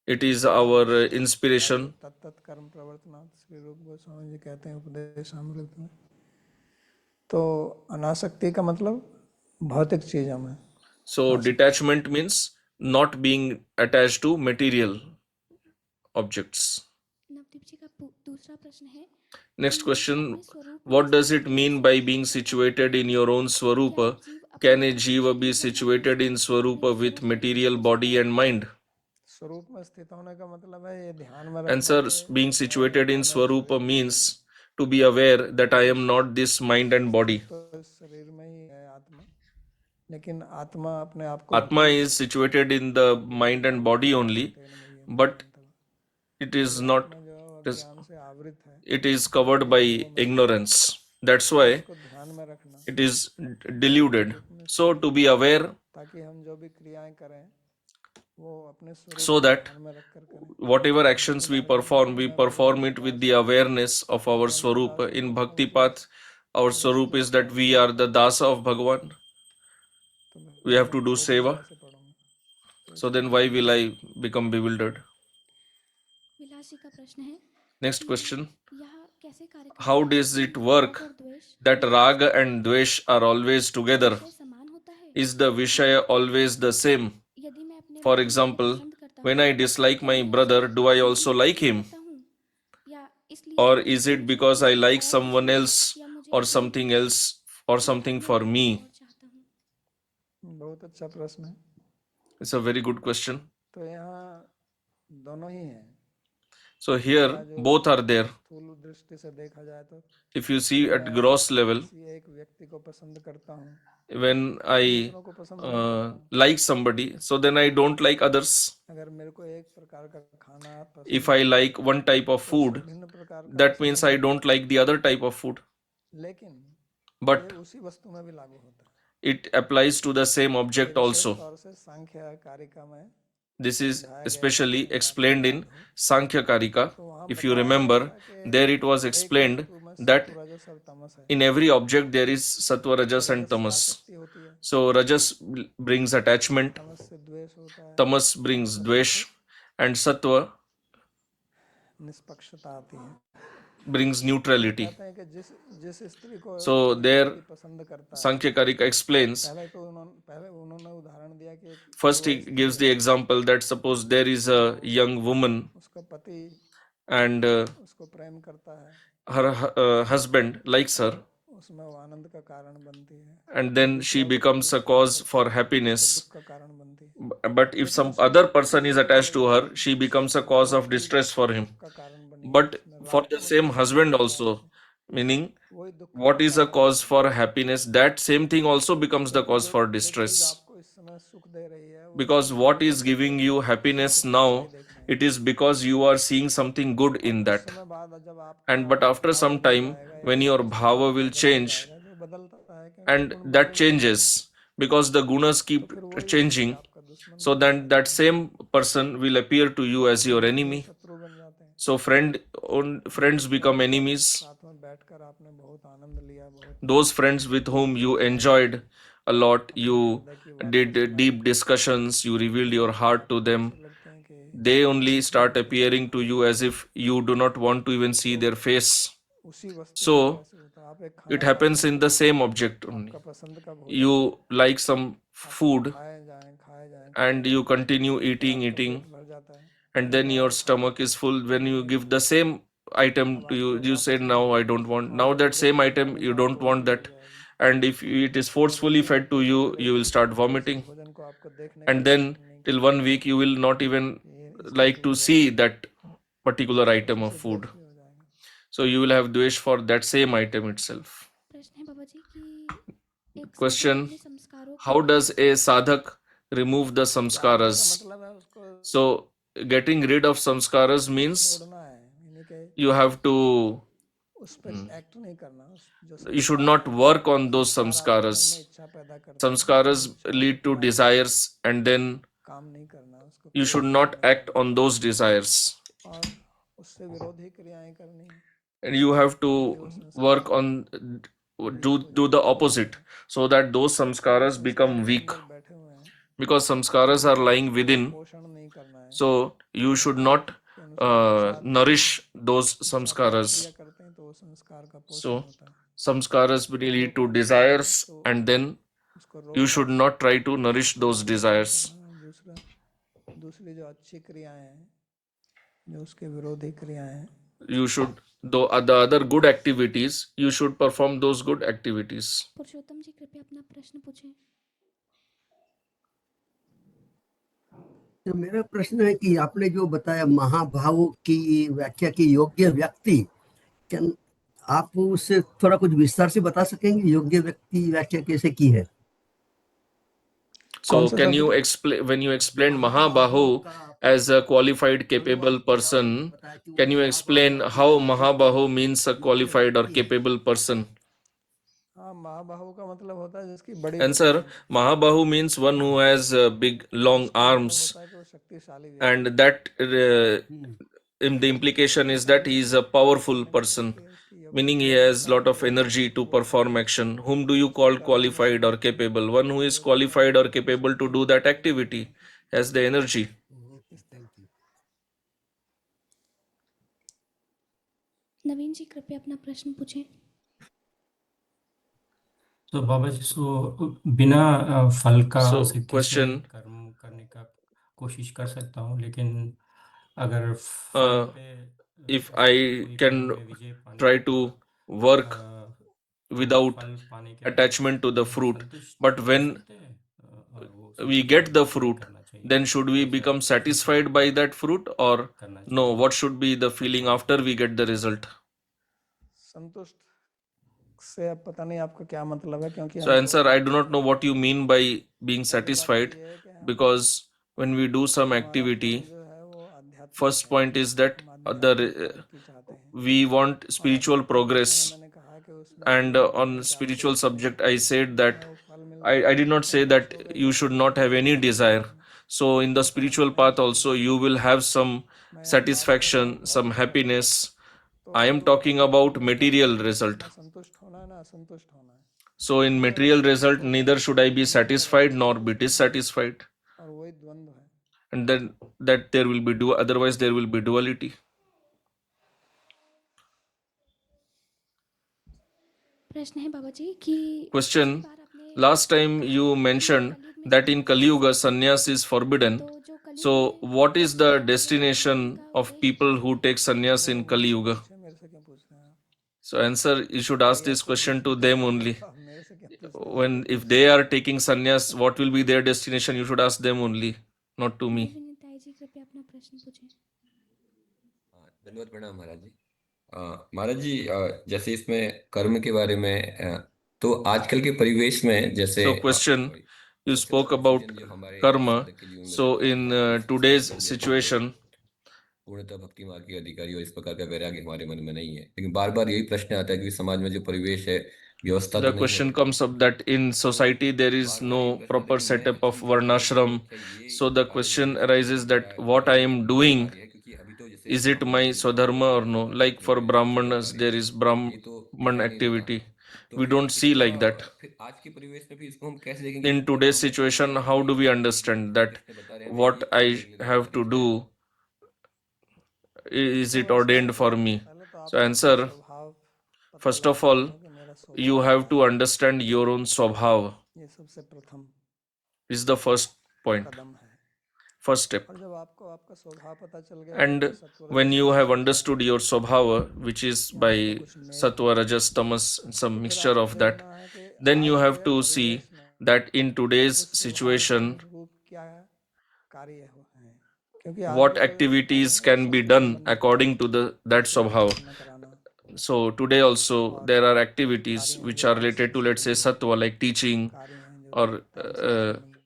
It is our inspiration. तत्त कर्म प्रवर्तनात् श्री रूप गोस्वामी जी कहते हैं उपदेश अमृत में। तो अनासक्ति का मतलब भौतिक चीजों में। So detachment means not being attached to material objects. Navdeep जी का दूसरा प्रश्न है, Next question, what does it mean by being situated in your own swarupa? Can a jiva be situated in swarupa with material body and mind? स्वरूप में स्थित होने का मतलब है ये ध्यान में रखना Answer, being situated in swarupa means to be aware that I am not this mind and body. तो इस शरीर में ही है आत्मा, लेकिन आत्मा अपने आप को Atma is situated in the mind and body only, but it is not, जो ज्ञान से आवृत है it is covered by ignorance. That's why को ध्यान में रखना, it is deluded. So to be aware, ताकि हम जो भी क्रियाएं करें वो अपने स्वरूप so that ध्यान में रखकर करें। whatever actions we perform it with the awareness of our swarupa. In bhakti path, our swarup is that we are the dasa of Bhagavan. We have to do seva. ऐसे पढ़ूंगा। So then why will I become bewildered? विलास जी का प्रश्न है, Next question, यह कैसे कार्य करता how है does कि it work राग और द्वेष that raga and dvesh are always together? विषय समान होता है? Is the vishaya always the same? यदि मैं अपने For भाई को example, पसंद करता when हूँ, I dislike क्या my मैं brother, उसे do I तभी also पसंद like him? करता हूँ? या इसलिए Or कि is it मुझे because I कुछ like और someone पसंद है else या मुझे or अपने something else or something for मैं me? और चाहता हूँ? बहुत अच्छा प्रश्न है। It's a very good question. तो यहाँ दोनों ही हैं। So here both are there. स्थूल दृष्टि से देखा जाए तो If you see at gross level, किसी एक व्यक्ति को पसंद करता हूँ, when I दूसरों को पसंद नहीं करता हूँ। like somebody, so then I don't like others. अगर मेरे को एक प्रकार का खाना पसंद If I like one type of food, भिन्न प्रकार का that means I don't like the other type of food. लेकिन But ये उसी वस्तु में भी लागू होता है। it applies to the same object also. तौर से सांख्य कारिका में This is especially explained in Sankhya Karika. If you remember, there it was explained that रजस और तमस है, in every object there is sattva, rajas and tamas. शक्ति होती है, So rajas brings attachment, तमस से द्वेष होता है, tamas brings dvesh, and sattva निष्पक्षता आती है। brings neutrality. कहते हैं कि जिस स्त्री को So there पसंद करता है, Sankhya Karika explains, पहले उन्होंने उदाहरण दिया कि first he gives the example that suppose there is a young woman उसका पति and उसको प्रेम करता है, her husband likes her, उसमें वो आनंद का कारण बनती है, and then she becomes a cause for happiness. दुख का कारण बनती है, But if some other person is attached to her, she becomes a cause of distress for him. का कारण बनी। But for the same husband also, meaning वही दुख what is a cause for happiness, that same thing also becomes the cause for distress. आपको इस समय सुख दे रही है, वो Because what is giving you happiness now, it is because you are seeing something good in that. समय बाद जब आप And but after some time, when your bhava will change, जो बदलता है कि and that changes because the gunas keep changing, आपका दुश्मन so then that same person will appear to you as your enemy. शत्रु बन जाते हैं। So friends become enemies. साथ में बैठकर आपने बहुत आनंद लिया, बहुत Those friends with whom you enjoyed a lot, you did deep discussions, you revealed your heart to them, लगते हैं कि they only start appearing to you as if you do not want to even see their face. उसी वस्तु So से होता है। आप एक खाना it happens in the same object only. का पसंद का भोजन You like some food खाए जाएं and you continue eating भर जाता है, and then your stomach is full. When you give the same item to you, you say now I don't want, now that same item you don't want that, and if it is forcefully fed to you, you will start vomiting, भोजन को आपको देखने and then till 1 week you will not even like to see that particular item of food. हो जाएगा। So you will have dvesh for that same item itself. प्रश्न है बाबा जी कि एक Question, साधक अपने संस्कारों how does a sadhak remove the samskaras? मतलब है उसको So getting rid of samskaras means छोड़ना है, यानी कि you have to, उस पर एक्ट नहीं करना, उस जो you should संस्कार not हैं, work on those संस्कार आपके मन में samskaras. इच्छा पैदा करते हैं, Samskaras इच्छा lead to को desires, and then काम नहीं करना, उसको you should पूरा not नहीं act on those desires. और उससे विरोधी क्रियाएं करनी, And you have to work on, do the opposite, so that those samskaras become weak, अंदर बैठे हुए हैं, because samskaras are lying within. पोषण नहीं करना है, So you should not nourish those samskaras. क्रिया करते हैं तो वो संस्कार का पोषण So होता है, samskaras will lead to desires, and then उसको you रोक should not try to nourish those desires. दूसरी जो अच्छी क्रियाएं हैं, जो उसके विरोधी क्रियाएं हैं, You should, the other good activities, you should perform those good activities. पुरुषोत्तम जी कृपया अपना प्रश्न पूछें। तो मेरा प्रश्न है कि आपने जो बताया महाभाव की व्याख्या की योग्य व्यक्ति, क्या आप उससे थोड़ा कुछ विस्तार से बता सकेंगे योग्य व्यक्ति व्याख्या कैसे की है? So can you explain, when you explained Mahabahu as a qualified capable person, can you explain how Mahabahu means a qualified or capable person? हाँ, महाबाहु का मतलब होता है जिसकी बड़ी Answer: Mahabahu means one who has big long arms, होता है कि वो शक्तिशाली व्यक्ति and that in the implication is that he is a powerful person, meaning he has lot of energy to perform action. Whom do you call qualified or capable? One who is qualified or capable to do that activity, has the energy. नवीन जी कृपया अपना प्रश्न पूछें। तो बाबा जी, सो बिना फल का So आसक्ति से question: कर्म करने का कोशिश कर सकता हूँ, लेकिन अगर फल पे if I कोई can कर्म में विजय पाने try के to बाद work तो without फल पाने के बाद attachment to the fruit, संतुष्ट but हो when सकते हैं, और वो we संतुष्ट get the नहीं fruit, करना चाहिए, then should we become satisfied by that fruit, or करना no? चाहिए। What should be the feeling after we get the result? संतुष्ट से अब पता नहीं आपका क्या मतलब है, क्योंकि So answer: I do not know what you mean by being satisfied, because when we do some activity, जो है वो आध्यात्मिक first point is that we want spiritual progress. मैंने कहा कि उसमें And on spiritual subject, I said that I did not say that you should not have any desire. So in the spiritual path also, you will have some satisfaction, some happiness. I am talking about material result. संतुष्ट होना है ना असंतुष्ट होना है, So in material result, neither should I be satisfied nor be dissatisfied. और वही द्वंद्व है। And then that there will be otherwise there will be duality. प्रश्न है बाबा जी कि Question: last time you mentioned that in Kali Yuga sannyas is forbidden. So what is the destination of people who take sannyas in Kali Yuga? मेरे से क्यों पूछ रहे हैं आप? So answer: you should ask this question to them only. आप मेरे से क्यों पूछ When if they are taking sannyas, what will be their destination? You should ask them only, not to me. विनीताई जी कृपया अपना प्रश्न पूछें। धन्यवाद, प्रणाम महाराज जी। महाराज जी, जैसे इसमें कर्म के बारे में, तो आजकल के परिवेश में जैसे So question: you spoke about karma. So in today's situation, पूर्णतः भक्ति मार्ग के अधिकारी और इस प्रकार का वैराग्य हमारे मन में नहीं है, लेकिन बार बार यही प्रश्न आता है कि समाज में जो परिवेश है, व्यवस्था the question comes up that in society there is no proper setup of varnashram. So the question arises that what I am doing, is it my swadharma or no? Like for brahmanas, there is brahman activity. We don't see like that. आज के परिवेश में भी इसको हम कैसे देखेंगे? In today's situation, how do we understand that what I have to do, is it ordained for me? So answer: first of all, you have to understand your own swabhav. ये सबसे प्रथम Is the first point, कदम है, first step. और जब आपको आपका स्वभाव पता चल गया, And when you have understood your swabhava, which is by sattva, rajas, tamas, some mixture of that, then you have to see that in today's situation, रूप क्या कार्य है, क्योंकि what activities can be done according to that swabhava. So today also there are activities which are related to, let's say, sattva, like teaching, or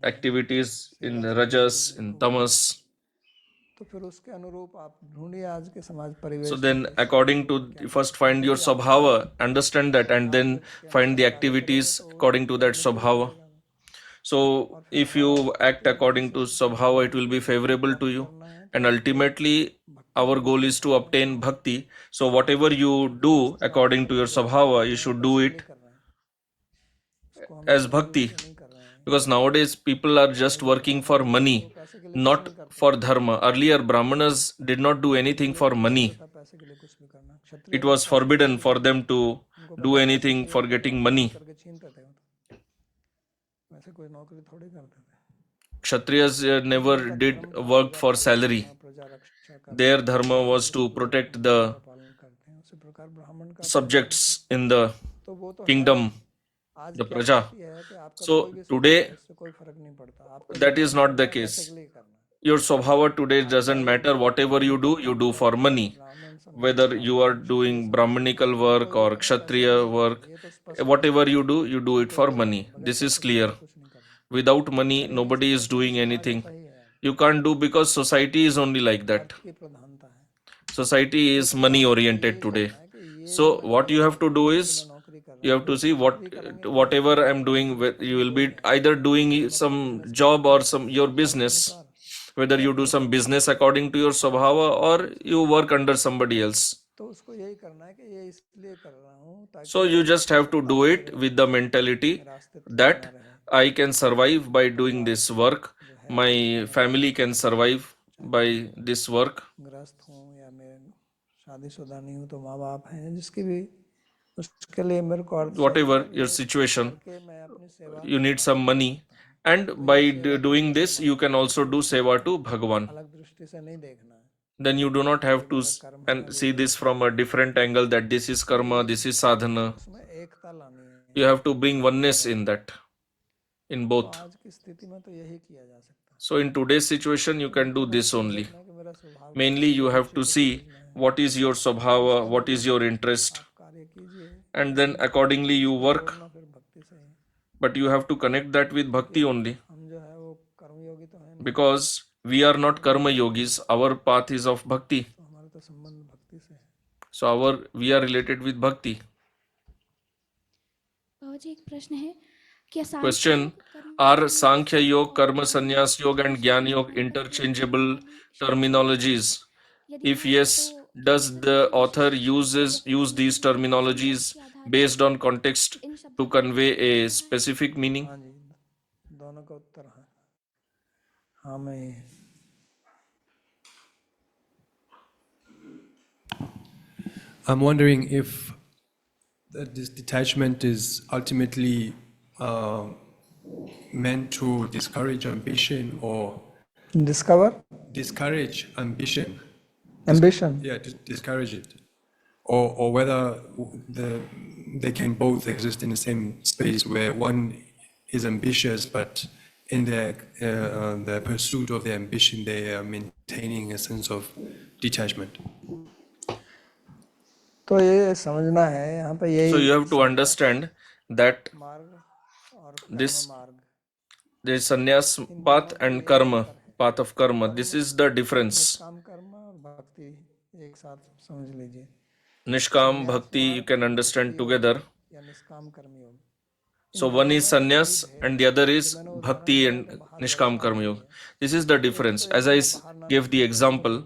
activities in the rajas, in tamas. तो फिर उसके अनुरूप आप ढूंढिए आज के समाज परिवेश So में then, कैसे according to, क्या first find your Swabhava, understand that, and then find the activities according to that Swabhava. So if you act according to Swabhava, it will be favorable to you. And ultimately, our goal is to obtain bhakti. So whatever you do according to your Swabhava, you should do it उसको हम as पैसे के bhakti. लिए नहीं कर रहे हैं Because nowadays people are just working for money, पैसे के लिए कुछ not नहीं करते for dharma. Earlier, Brahmanas did not do anything for money. था पैसे के लिए कुछ भी करना क्षत्रिय It was forbidden for them to do anything for getting money. करके छीनते थे वो तो। वैसे कोई नौकरी थोड़ी करते थे Kshatriyas never did work for salary. प्रजा रक्षा का Their dharma was to protect the पालन करते हैं उसी प्रकार ब्राह्मण का subjects in the तो वो तो kingdom, आज the क्या praja. स्थिति है कि आपका So कोई भी today, इससे कोई फर्क नहीं पड़ता आपको that is not the case. पैसे के लिए करना है Your Swabhava today doesn't matter. Whatever you do for money. ब्राह्मण Whether you are doing Brahmanical work or Kshatriya work, ये तो स्पष्ट whatever you do it for money. This is clear. कुछ नहीं करना Without money, nobody is doing anything. सही है You can't do because society is only like that. की प्रधानता है Society is money oriented today. So what you have to do is, नौकरी कर you have to see whatever I'm doing, you will be either doing some job or some your business, whether you do some business according to your Swabhava or you work under somebody else. तो उसको यही करना है कि ये इसलिए कर रहा हूँ ताकि So you just have to do it with the mentality that I can survive by doing this work. My family can survive by this work. ग्रस्त हूँ या मैं शादीशुदा नहीं हूँ तो माँ बाप हैं जिसकी भी उसके लिए मेरे को अर्थ Whatever your situation, कि मैं अपनी सेवा you need some money. And by doing this, you can also do seva to Bhagavan. अलग दृष्टि से नहीं देखना है Then you do not have to and see this from a different angle that this is karma, this is sadhana. उसमें एकता लानी है You have to bring oneness in that, in both. आज की स्थिति में तो यही किया जा सकता So in today's situation, you can do this only. है कि मेरा स्वभाव Mainly, you have to see what is your swabhava, what is your interest, कार्य कीजिए and then accordingly you work. ना फिर भक्ति से ही But you have to connect that with bhakti only, हम जो है वो कर्मयोगी तो है नहीं because we are not karma yogis. Our path is of bhakti. तो हमारा तो संबंध भक्ति से है So we are related with bhakti. बाबूजी एक प्रश्न है क्या सांख्य Question: Are Sankhya Yoga, Karma Sannyas Yoga, and Gyan Yoga interchangeable terminologies? If yes, does the author use these terminologies based on context to convey a specific meaning? हाँ जी दोनों का उत्तर है हाँ मैं ही I'm wondering if this detachment is ultimately meant to discourage ambition or discover discourage ambition. ambition Yeah, to discourage it. Or whether they can both exist in the same space where one is ambitious, but in their pursuit of their ambition, they are maintaining a sense of detachment. तो ये समझना है यहाँ पे यही So you have to understand that मार्ग और this मार्ग there is sannyas path and karma, path of karma. This is the difference. काम कर्म और भक्ति एक साथ समझ लीजिए Nishkam bhakti you can understand together. या निष्काम कर्म योग So one is sannyas and the other is bhakti and nishkam karma yoga. This is the difference. As I gave the example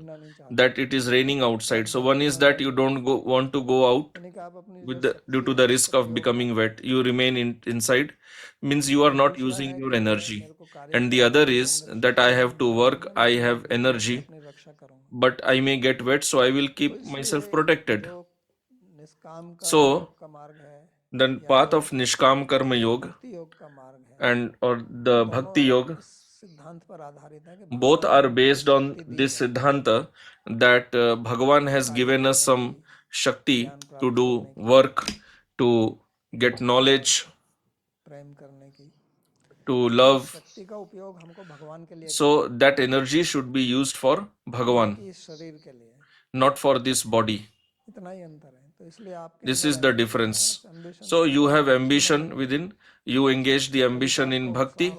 that it is raining outside. So one is that you don't want to go out यानी कि आप अपनी with due to the risk of becoming wet. You remain inside, means you are not using your energy. And the other is that I have to work, I have energy, अपनी रक्षा करूँ but I may get wet, so I will keep myself protected. जो निष्काम का So का मार्ग है the path of nishkam karma yoga भक्ति योग का मार्ग है and or the bhakti yoga, इस सिद्धांत पर आधारित है कि both are based on this siddhanta that Bhagavan has given us some shakti to do work, to get knowledge, प्रेम करने की to love. शक्ति का उपयोग हमको भगवान के लिए So that energy should be used for Bhagavan, कि इस शरीर के लिए not for this body. इतना ही अंतर है तो इसलिए आपके This is the difference. So you have ambition within, you engage the ambition in bhakti,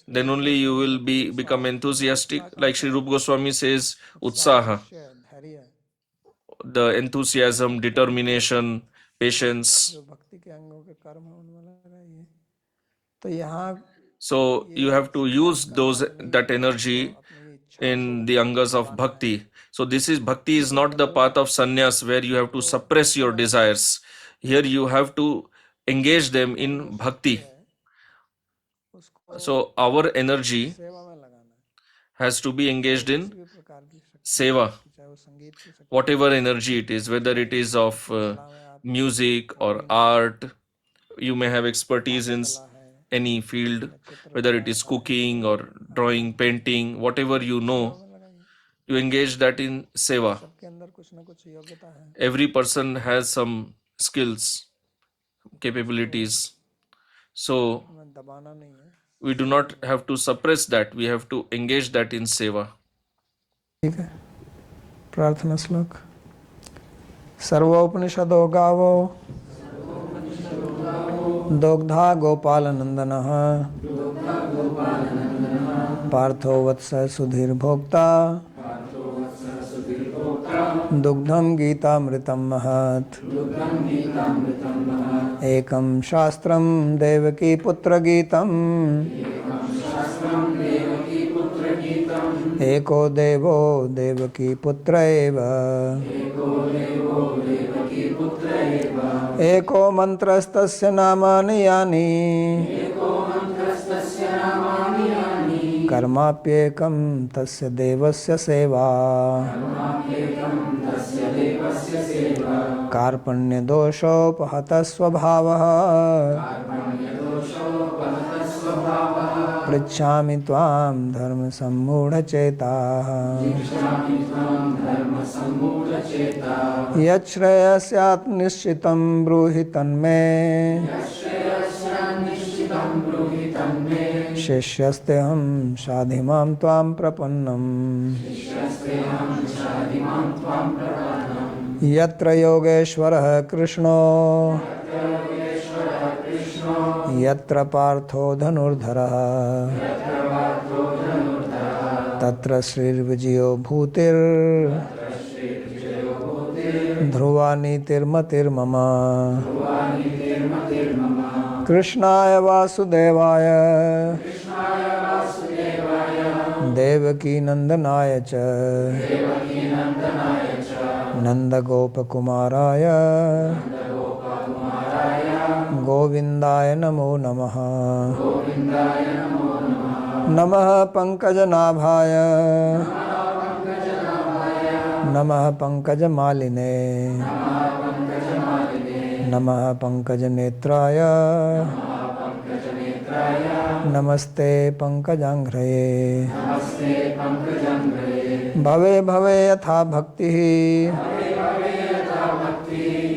then only you will become enthusiastic. Like Sri Rupa Goswami says, utsaha, धैर्य the enthusiasm, determination, patience. जो भक्ति के अंगों के कर्म है उनमें लगाइए। तो यहाँ So you have to use that energy in the angas of bhakti. So this is bhakti is not the path of sannyas where you have to suppress your desires. Here you have to engage them in bhakti. So our energy सेवा में लगाना है, has to be engaged in किसी भी प्रकार की शक्ति, seva, चाहे वो संगीत की शक्ति whatever energy it is, whether it is of music or art. You may have expertise in any field, whether it is cooking or drawing, painting, whatever you know, you engage that in seva. के अंदर कुछ ना कुछ योग्यता है, Every person has some skills, capabilities. So हमें दबाना नहीं है। we do not have to suppress that. We have to engage that in seva. ठीक है, प्रार्थना श्लोक। सर्वोपनिषदो गावो दोग्धा गोपाल नंदनः पार्थो वत्स सुधीर भोक्ता दुग्धम गीतामृतम महत् एकं शास्त्रं देवकी पुत्र गीतम् एको देवो देवकी पुत्र एव एको मंत्रस्तस्य नामानि यानि कर्माप्येकं तस्य देवस्य सेवा कार्पण्यदोषोपहतः स्वभावः पृच्छामि त्वां धर्मसम्मूढचेताः यच्छ्रेयस्यात् निश्चितं ब्रूहि तन्मे शिष्यस्तेऽहं शाधिमां त्वां प्रपन्नम् यत्र योगेश्वरः कृष्णो यत्र पार्थो धनुर्धरः तत्र श्रीर्विजयो भूतिर् ध्रुवा नीतिर्मतिर्मम कृष्णाय वासुदेवाय देवकी नंदनाय च नंदगोपकुमाराय गोविंदाय नमो नमः। नमः पंकजनाभाय नमः पंकजमालिने नमः पंकजनेत्राय नमस्ते पंकजांघ्रये भवे भवे यथा भक्तिः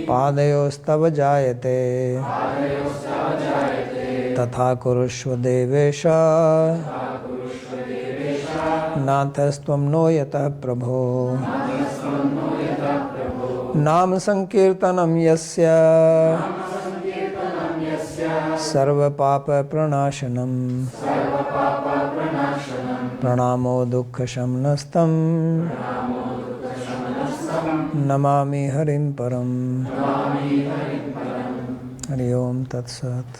पादयोस्तव जायते तथा कुरुष्व देवेश नाथस्त्वं नो यतः प्रभो नाम संकीर्तनं यस्य सर्वपापप्रणाशनं प्रणामो दुःखशमनस्तं नमामि हरिं परम्। हरि ओम तत्सत्।